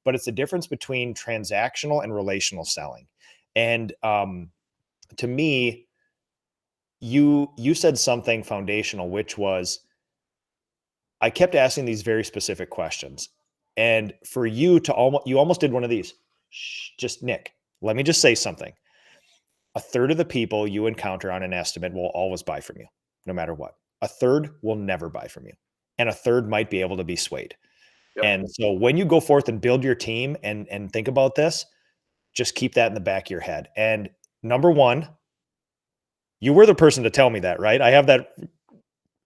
[SPEAKER 1] but it's the difference between transactional and relational selling. And to me, you said something foundational, which was, I kept asking these very specific questions. And for you to you almost did one of these. Shh, just Nick, let me just say something. A third of the people you encounter on an estimate will always buy from you, no matter what. a third will never buy from you, and a third might be able to be swayed.
[SPEAKER 2] Yep.
[SPEAKER 1] And so when you go forth and build your team and think about this, just keep that in the back of your head. And number one, you were the person to tell me that, right? I have that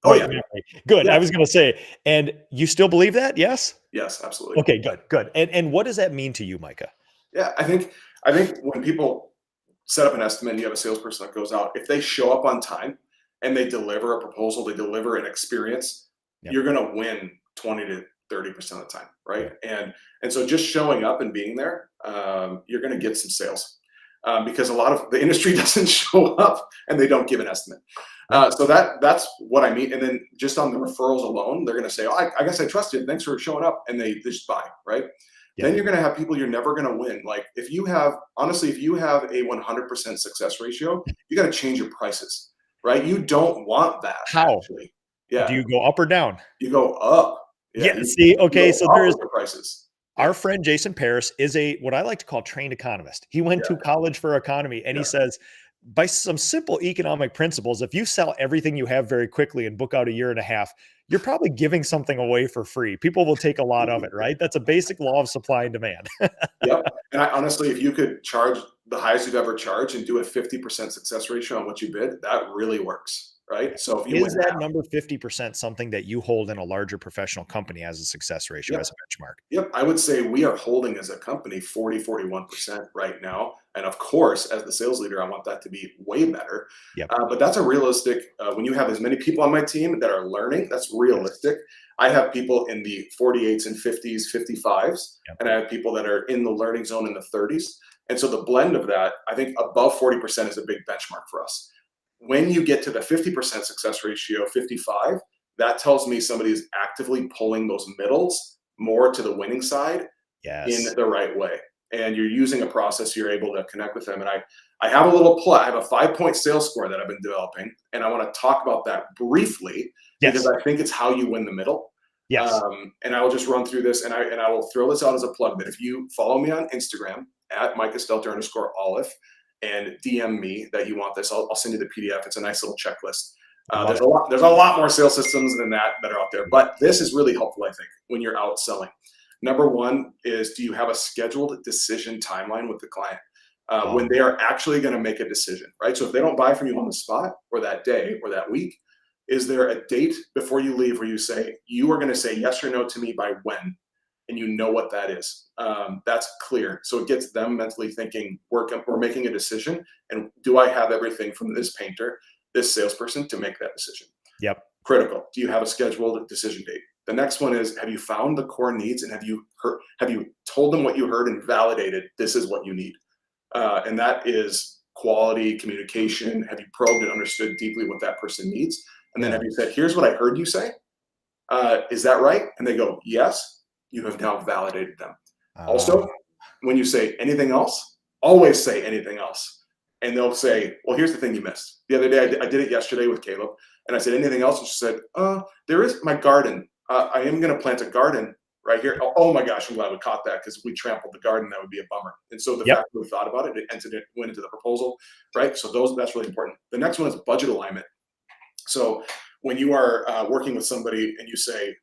[SPEAKER 2] Oh
[SPEAKER 1] right
[SPEAKER 2] yeah.
[SPEAKER 1] memory. Good.
[SPEAKER 2] Yeah.
[SPEAKER 1] I was going to say, and you still believe that? Yes.
[SPEAKER 2] Yes, absolutely.
[SPEAKER 1] Okay, good. And what does that mean to you, Micah?
[SPEAKER 2] Yeah, I think when people set up an estimate and you have a salesperson that goes out, if they show up on time and they deliver a proposal, they deliver an experience,
[SPEAKER 1] Yep.
[SPEAKER 2] you're going to win 20 to 30% of the time, right? And so just showing up and being there, you're going to get some sales. Because a lot of the industry doesn't show up and they don't give an estimate. So that's what I mean. And then just on the referrals alone, they're going to say, "Oh, I guess I trust you. Thanks for showing up," and they just buy, right?
[SPEAKER 1] Yep.
[SPEAKER 2] Then you're going to have people you're never going to win. Like if you have a 100% success ratio, you got to change your prices, right? You don't want that.
[SPEAKER 1] How?
[SPEAKER 2] Actually. Yeah.
[SPEAKER 1] Do you go up or down?
[SPEAKER 2] You go up.
[SPEAKER 1] Yeah.
[SPEAKER 2] You
[SPEAKER 1] See,
[SPEAKER 2] go
[SPEAKER 1] okay. So
[SPEAKER 2] up
[SPEAKER 1] there's
[SPEAKER 2] with your prices.
[SPEAKER 1] our friend Jason Paris is what I like to call trained economist. He went to college for economy, and he says, by some simple economic principles, if you sell everything you have very quickly and book out a year and a half, you're probably giving something away for free. People will take a lot of it, right? That's a basic law of supply and demand.
[SPEAKER 2] Yep. And honestly, if you could charge the highest you've ever charged and do a 50% success ratio on what you bid, that really works, right? So if you
[SPEAKER 1] Is that number 50% something that you hold in a larger professional company as a success ratio, as a benchmark?
[SPEAKER 2] Yep. I would say we are holding as a company 41% right now. And of course, as the sales leader, I want that to be way better.
[SPEAKER 1] Yep.
[SPEAKER 2] But that's a realistic, when you have as many people on my team that are learning, that's realistic. I have people in the 48s and 50s, 55s, and I have people that are in the learning zone in the 30s. And so the blend of that, I think above 40% is a big benchmark for us. When you get to the 50% success ratio, 55, that tells me somebody is actively pulling those middles more to the winning side in the right way. And you're using a process, you're able to connect with them. And I have a little I have a 5-point sales score that I've been developing. And I want to talk about that briefly because I think it's how you win the middle.
[SPEAKER 1] Yes.
[SPEAKER 2] And I will just run through this and I will throw this out as a plug that if you follow me on Instagram at Micah Stelter _Aleph and DM me that you want this, I'll send you the PDF. It's a nice little checklist. There's a lot more sales systems than that are out there, but this is really helpful, I think, when you're out selling. Number one is, do you have a scheduled decision timeline with the client when they are actually going to make a decision, right? So if they don't buy from you on the spot or that day or that week, is there a date before you leave where you say, you are going to say yes or no to me by when? And you know what that is. That's clear. So it gets them mentally thinking, we're making a decision. And do I have everything from this painter, this salesperson to make that decision?
[SPEAKER 1] Yep.
[SPEAKER 2] Critical. Do you have a scheduled decision date? The next one is, have you found the core needs and have you told them what you heard and validated this is what you need? And that is quality communication. Have you probed and understood deeply what that person needs? And then have you said, here's what I heard you say. Is that right? And they go, yes, you have now validated them. Also, when you say anything else, always say anything else. And they'll say, well, here's the thing you missed. The other day, I did it yesterday with Caleb. And I said, anything else? And she said, there is my garden. I am going to plant a garden right here. Oh my gosh, I'm glad we caught that because if we trampled the garden, that would be a bummer. And so the fact that we thought about it, it went into the proposal, right? So that's really important. The next one is budget alignment. So when you are working with somebody and you say,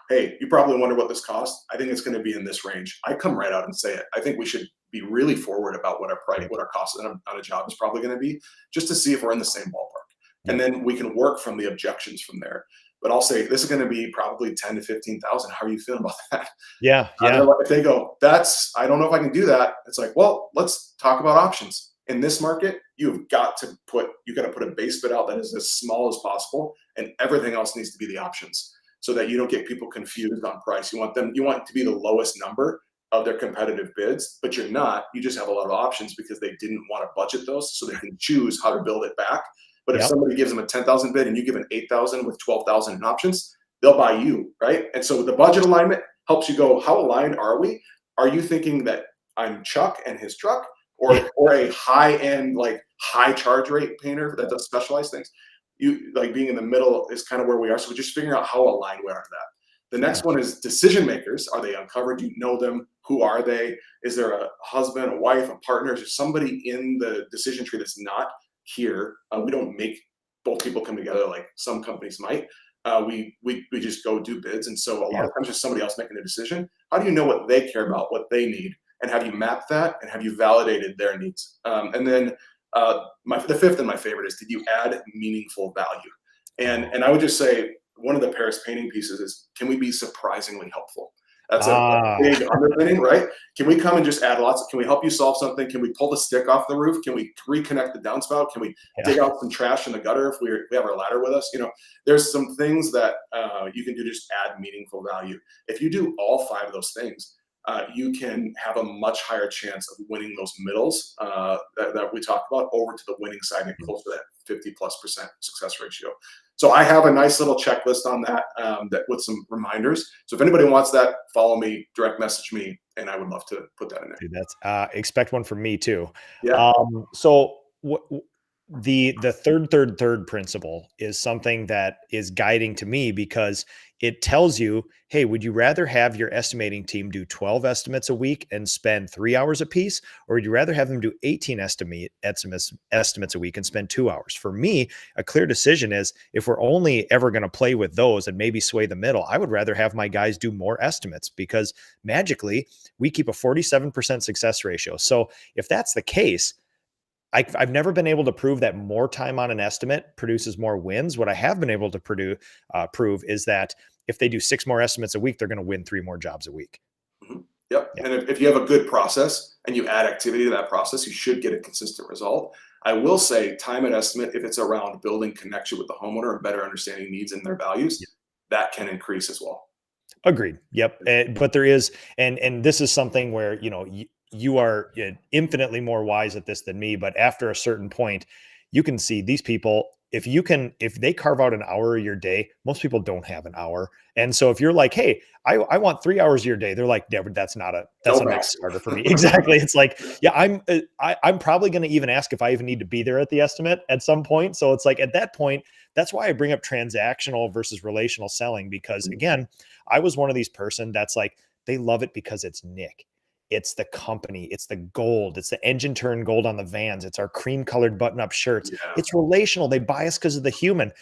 [SPEAKER 2] hey, you probably wonder what this costs. I think it's going to be in this range. I come right out and say it. I think we should be really forward about what our price, what our cost on a job is probably going to be, just to see if we're in the same ballpark. And then we can work from the objections from there. But I'll say this is going to be probably 10 to 15,000. How are you feeling about that?
[SPEAKER 1] Yeah.
[SPEAKER 2] If they go, I don't know if I can do that. It's like, well, let's talk about options. In this market, you've got to put a base bid out that is as small as possible, and everything else needs to be the options, so that you don't get people confused on price. You want it to be the lowest number of their competitive bids, but you're not. You just have a lot of options because they didn't want to budget those, so they can choose how to build it back. But if somebody gives them a 10,000 bid and you give an 8,000 with 12,000 in options, they'll buy you, right? And so the budget alignment helps you go, how aligned are we? Are you thinking that I'm Chuck and his truck, or a high-end, like high charge rate painter that does specialized things? You like being in the middle is kind of where we are. So we're just figuring out how aligned we are to that. The next one is decision makers. Are they uncovered? Do you know them? Who are they? Is there a husband, a wife, a partner? Is there somebody in the decision tree that's not here? We don't make both people come together like some companies might. We just go do bids. And so a lot of times just somebody else making a decision. How do you know what they care about, what they need? And have you mapped that and have you validated their needs? And then the fifth and my favorite is, did you add meaningful value? And I would just say one of the Paris painting pieces is, can we be surprisingly helpful? That's a big underpinning, right? Can we come and just add lots? Can we help you solve something? Can we pull the stick off the roof? Can we reconnect the downspout? Can we dig out some trash in the gutter if we have our ladder with us? There's some things that you can do to just add meaningful value. If you do all 5 of those things, you can have a much higher chance of winning those middles that we talk about over to the winning side and close to that 50+% success ratio. So I have a nice little checklist on that, that with some reminders. So if anybody wants that, follow me, direct message me, and I would love to put that in there.
[SPEAKER 1] Dude, that's expect one from me too.
[SPEAKER 2] Yeah.
[SPEAKER 1] So the third principle is something that is guiding to me, because it tells you, hey, would you rather have your estimating team do 12 estimates a week and spend 3 hours a piece, or would you rather have them do 18 estimates a week and spend 2 hours? For me, a clear decision is, if we're only ever going to play with those and maybe sway the middle, I would rather have my guys do more estimates, because magically we keep a 47% success ratio. So if that's the case, I've never been able to prove that more time on an estimate produces more wins. What I have been able to prove is that if they do 6 more estimates a week, they're going to win 3 more jobs a week.
[SPEAKER 2] Mm-hmm. Yep. Yeah. And if you have a good process and you add activity to that process, you should get a consistent result. I will say time and estimate, if it's around building connection with the homeowner and better understanding needs and their values, that can increase as well.
[SPEAKER 1] Agreed. Yep. But there is, and this is something where, you are infinitely more wise at this than me, but after a certain point, you can see these people, if they carve out an hour of your day, most people don't have an hour. And so if you're like, hey, I want 3 hours of your day, they're like, yeah, but that's a nice starter for me. Exactly. It's like, yeah, I'm probably going to even ask if I even need to be there at the estimate at some point. So it's like, at that point, that's why I bring up transactional versus relational selling, because again, I was one of these person that's like, they love it because it's Nick. It's the company, it's the gold, it's the engine turn gold on the vans, it's our cream colored button up shirts. Yeah. It's relational. They buy us because of the human.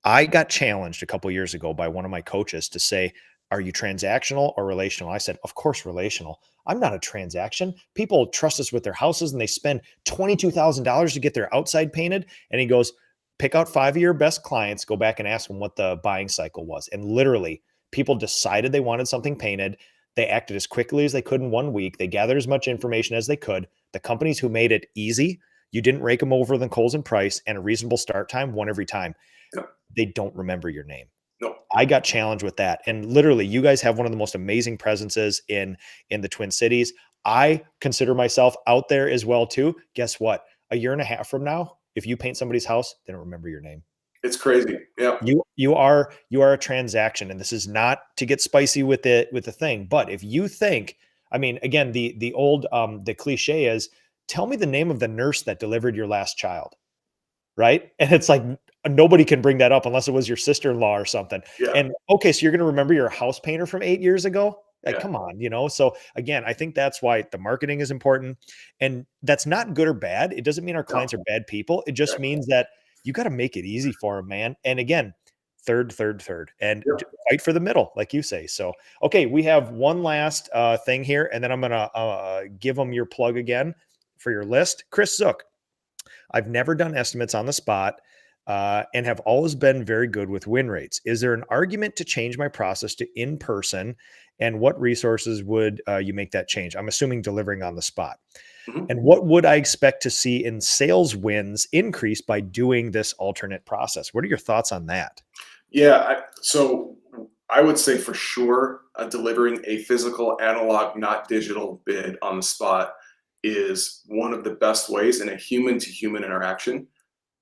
[SPEAKER 1] I got challenged a couple of years ago by one of my coaches to say, are you transactional or relational? I said, of course, relational. I'm not a transaction. People trust us with their houses and they spend $22,000 to get their outside painted. And he goes, pick out 5 of your best clients, go back and ask them what the buying cycle was. And literally, people decided they wanted something painted. They acted as quickly as they could in 1 week. They gathered as much information as they could. The companies who made it easy, you didn't rake them over than coals and price, and a reasonable start time, won every time.
[SPEAKER 2] Yep.
[SPEAKER 1] They don't remember your name.
[SPEAKER 2] No.
[SPEAKER 1] I got challenged with that. And literally, you guys have one of the most amazing presences in the Twin Cities. I consider myself out there as well too. Guess what? A year and a half from now, if you paint somebody's house, they don't remember your name.
[SPEAKER 2] It's crazy. Yeah.
[SPEAKER 1] You are a transaction, and this is not to get spicy with the thing, but if you think, I mean, again, the old the cliche is, tell me the name of the nurse that delivered your last child, right? And it's like, nobody can bring that up unless it was your sister-in-law or something.
[SPEAKER 2] Yeah.
[SPEAKER 1] And okay, so you're going to remember your house painter from 8 years ago? Like, come on, So again, I think that's why the marketing is important, and that's not good or bad. It doesn't mean our clients are bad people. It just means that you got to make it easy for them, man. And again, third, and fight for the middle, like you say. So, okay, we have one last thing here, and then I'm going to give them your plug again for your list. Chris Zook. I've never done estimates on the spot and have always been very good with win rates. Is there an argument to change my process to in-person, and what resources would you make that change? I'm assuming delivering on the spot. Mm-hmm. And what would I expect to see in sales wins increase by doing this alternate process? What are your thoughts on that?
[SPEAKER 2] Yeah, so I would say for sure, delivering a physical, analog, not digital bid on the spot is one of the best ways in a human-to-human interaction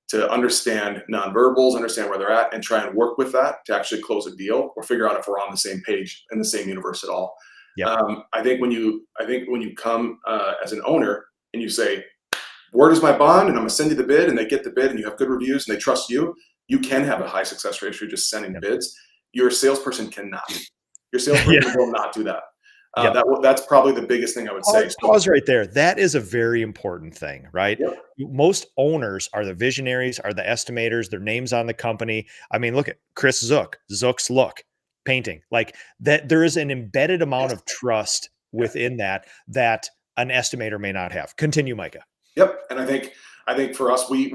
[SPEAKER 2] to understand nonverbals, understand where they're at, and try and work with that to actually close a deal or figure out if we're on the same page in the same universe at all. Yep. I think when you come as an owner and you say, where is my bond? And I'm gonna send you the bid, and they get the bid, and you have good reviews, and they trust you, you can have a high success ratio just sending bids. Your salesperson cannot. Your salesperson will not do that.
[SPEAKER 1] Yep.
[SPEAKER 2] That's probably the biggest thing I would say.
[SPEAKER 1] Pause right there. That is a very important thing, right?
[SPEAKER 2] Yep.
[SPEAKER 1] Most owners are the visionaries, are the estimators, their names on the company. I mean, look at Chris Zook, Zook's Look painting. Like that, there is an embedded amount of trust within that an estimator may not have. Continue, Micah.
[SPEAKER 2] Yep. And I think for us, we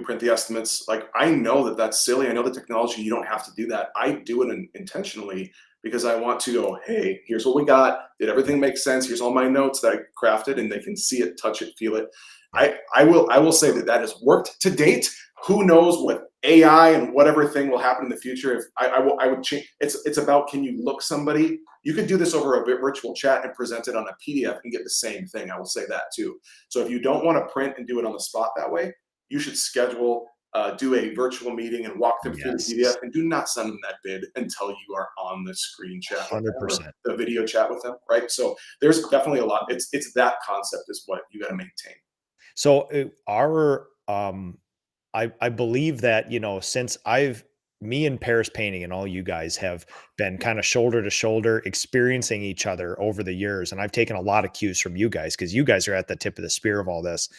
[SPEAKER 2] print the estimates. Like, I know that that's silly. I know the technology, you don't have to do that. I do it intentionally because I want to go, hey, here's what we got. Did everything make sense? Here's all my notes that I crafted, and they can see it, touch it, feel it. I will say that has worked to date. Who knows what AI and whatever thing will happen in the future? If I would change. It's about, can you look somebody? You could do this over a virtual chat and present it on a PDF and get the same thing. I will say that too. So if you don't want to print and do it on the spot that way, you should schedule, do a virtual meeting and walk them through the PDF, and do not send them that bid until you are on the screen chat,
[SPEAKER 1] 100%,
[SPEAKER 2] the video chat with them, right? So there's definitely a lot. It's that concept is what you got to maintain.
[SPEAKER 1] So I believe that, since me and Paris Painting and all you guys have been kind of shoulder to shoulder experiencing each other over the years. And I've taken a lot of cues from you guys because you guys are at the tip of the spear of all this.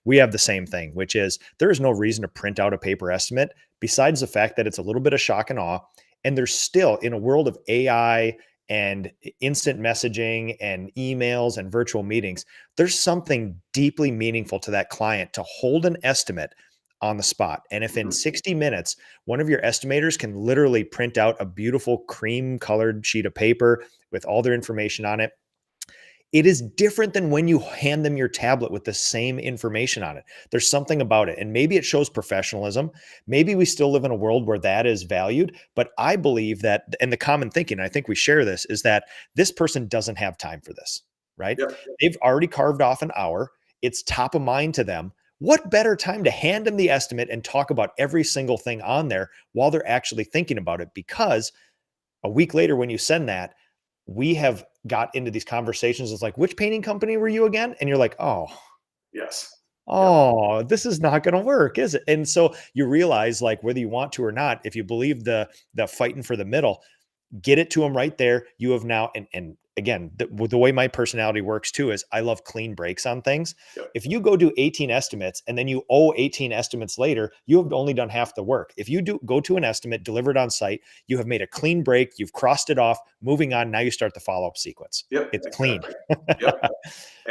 [SPEAKER 1] We have the same thing, which is there is no reason to print out a paper estimate besides the fact that it's a little bit of shock and awe. And there's still, in a world of AI and instant messaging and emails and virtual meetings, there's something deeply meaningful to that client to hold an estimate on the spot. And if in 60 minutes, one of your estimators can literally print out a beautiful cream colored sheet of paper with all their information on it, it is different than when you hand them your tablet with the same information on it. There's something about it. And maybe it shows professionalism. Maybe we still live in a world where that is valued. But I believe that, and the common thinking, I think we share this, is that this person doesn't have time for this, right?
[SPEAKER 2] Yep.
[SPEAKER 1] They've already carved off an hour. It's top of mind to them. What better time to hand them the estimate and talk about every single thing on there while they're actually thinking about it? Because a week later, when you send that, we have got into these conversations. It's like, which painting company were you again? And you're like, oh,
[SPEAKER 2] yes.
[SPEAKER 1] Oh, this is not going to work, is it? And so you realize, like, whether you want to or not, if you believe the fighting for the middle, get it to them right there. You have now, and again, the way my personality works too is I love clean breaks on things.
[SPEAKER 2] Yep.
[SPEAKER 1] If you go do 18 estimates and then you owe 18 estimates later, you have only done half the work. If you go to an estimate, deliver it on site, you have made a clean break, you've crossed it off, moving on. Now you start the follow-up sequence.
[SPEAKER 2] Yep,
[SPEAKER 1] It's
[SPEAKER 2] exactly.
[SPEAKER 1] Clean.
[SPEAKER 2] Yep.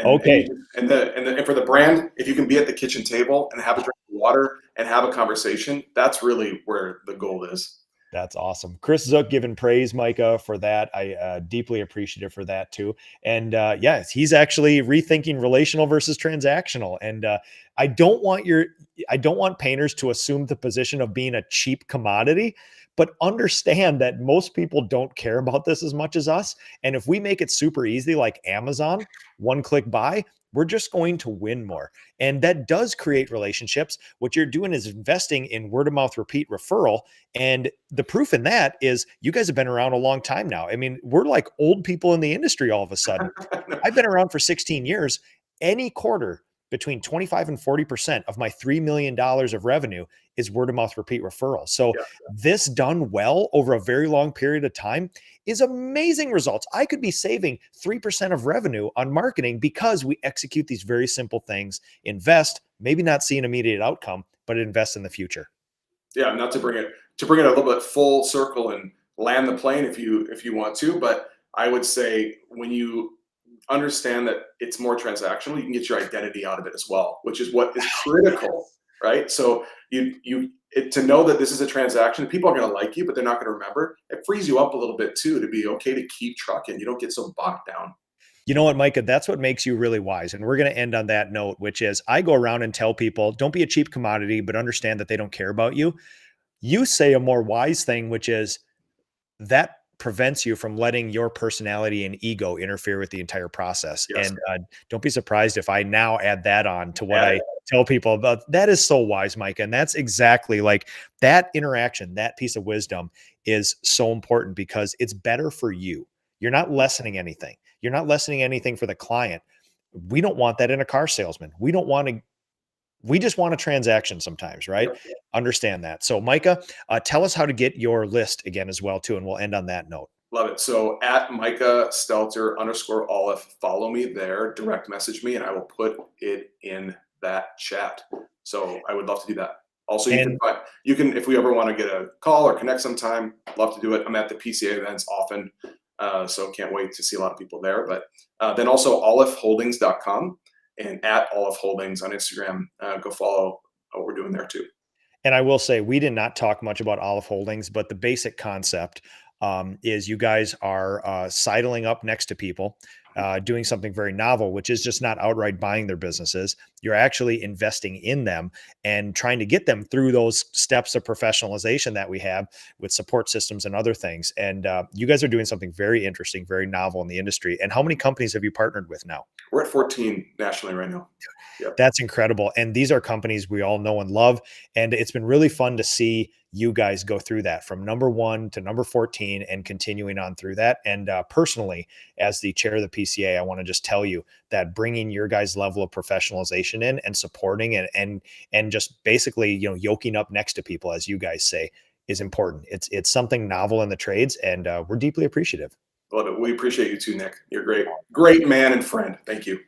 [SPEAKER 1] Okay.
[SPEAKER 2] And for the brand, if you can be at the kitchen table and have a drink of water and have a conversation, that's really where the goal is.
[SPEAKER 1] That's awesome. Chris Zook giving praise, Micah, for that. I deeply appreciative for that too. And yes, he's actually rethinking relational versus transactional. And I don't want painters to assume the position of being a cheap commodity, but understand that most people don't care about this as much as us. And if we make it super easy, like Amazon, one click buy, we're just going to win more. And that does create relationships. What you're doing is investing in word of mouth, repeat, referral. And the proof in that is you guys have been around a long time now. I mean, we're like old people in the industry all of a sudden. I've been around for 16 years. Any quarter, between 25 and 40% of my $3 million of revenue is word of mouth, repeat, referral. So this done well over a very long period of time is amazing results. I could be saving 3% of revenue on marketing because we execute these very simple things, invest, maybe not see an immediate outcome, but invest in the future.
[SPEAKER 2] Yeah, not to bring it a little bit full circle and land the plane if you want to, but I would say when you understand that it's more transactional, you can get your identity out of it as well, which is what is critical, right? So to know that this is a transaction, people are going to like you, but they're not going to remember. It frees you up a little bit too, to be okay to keep trucking. You don't get so bogged down.
[SPEAKER 1] You know what, Micah, that's what makes you really wise. And we're going to end on that note, which is I go around and tell people, don't be a cheap commodity, but understand that they don't care about you. You say a more wise thing, which is that prevents you from letting your personality and ego interfere with the entire process.
[SPEAKER 2] Yes.
[SPEAKER 1] And don't be surprised if I now add that on to what I tell people about. That is so wise, Micah. And that's exactly like that interaction, that piece of wisdom is so important because it's better for you. You're not lessening anything. You're not lessening anything for the client. We don't want that in a car salesman. We just want a transaction sometimes, right? Understand that. So Micah, tell us how to get your list again as well too. And we'll end on that note.
[SPEAKER 2] Love it. So at Micah Stelter _ Aleph, follow me there, direct message me, and I will put it in that chat. So I would love to do that. Also,
[SPEAKER 1] And
[SPEAKER 2] you can if we ever want to get a call or connect sometime, love to do it. I'm at the PCA events often, so can't wait to see a lot of people there. But then also oliveholdings.com and at Olive Holdings on Instagram. Go follow what we're doing there too.
[SPEAKER 1] I will say we did not talk much about Olive Holdings, but the basic concept is you guys are sidling up next to people, doing something very novel, which is just not outright buying their businesses. You're actually investing in them and trying to get them through those steps of professionalization that we have with support systems and other things. And you guys are doing something very interesting, very novel in the industry. And how many companies have you partnered with now?
[SPEAKER 2] We're at 14 nationally right now. Yep.
[SPEAKER 1] That's incredible. And these are companies we all know and love. And it's been really fun to see you guys go through that from number 1 to number 14 and continuing on through that. And personally, as the chair of the PCA, I want to just tell you that bringing your guys' level of professionalization in and supporting and just basically, yoking up next to people, as you guys say, is important. It's something novel in the trades, and we're deeply appreciative.
[SPEAKER 2] Love it. We appreciate you too, Nick. You're great. Great man and friend. Thank you.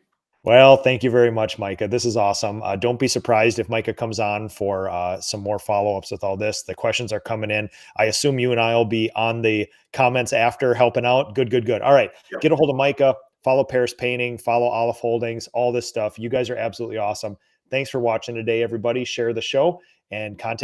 [SPEAKER 1] Well, thank you very much, Micah. This is awesome. Don't be surprised if Micah comes on for some more follow-ups with all this. The questions are coming in. I assume you and I will be on the comments after helping out. Good, good, good. All right.
[SPEAKER 2] Yep.
[SPEAKER 1] Get a hold of Micah. Follow Paris Painting. Follow Olive Holdings. All this stuff. You guys are absolutely awesome. Thanks for watching today, everybody. Share the show and contact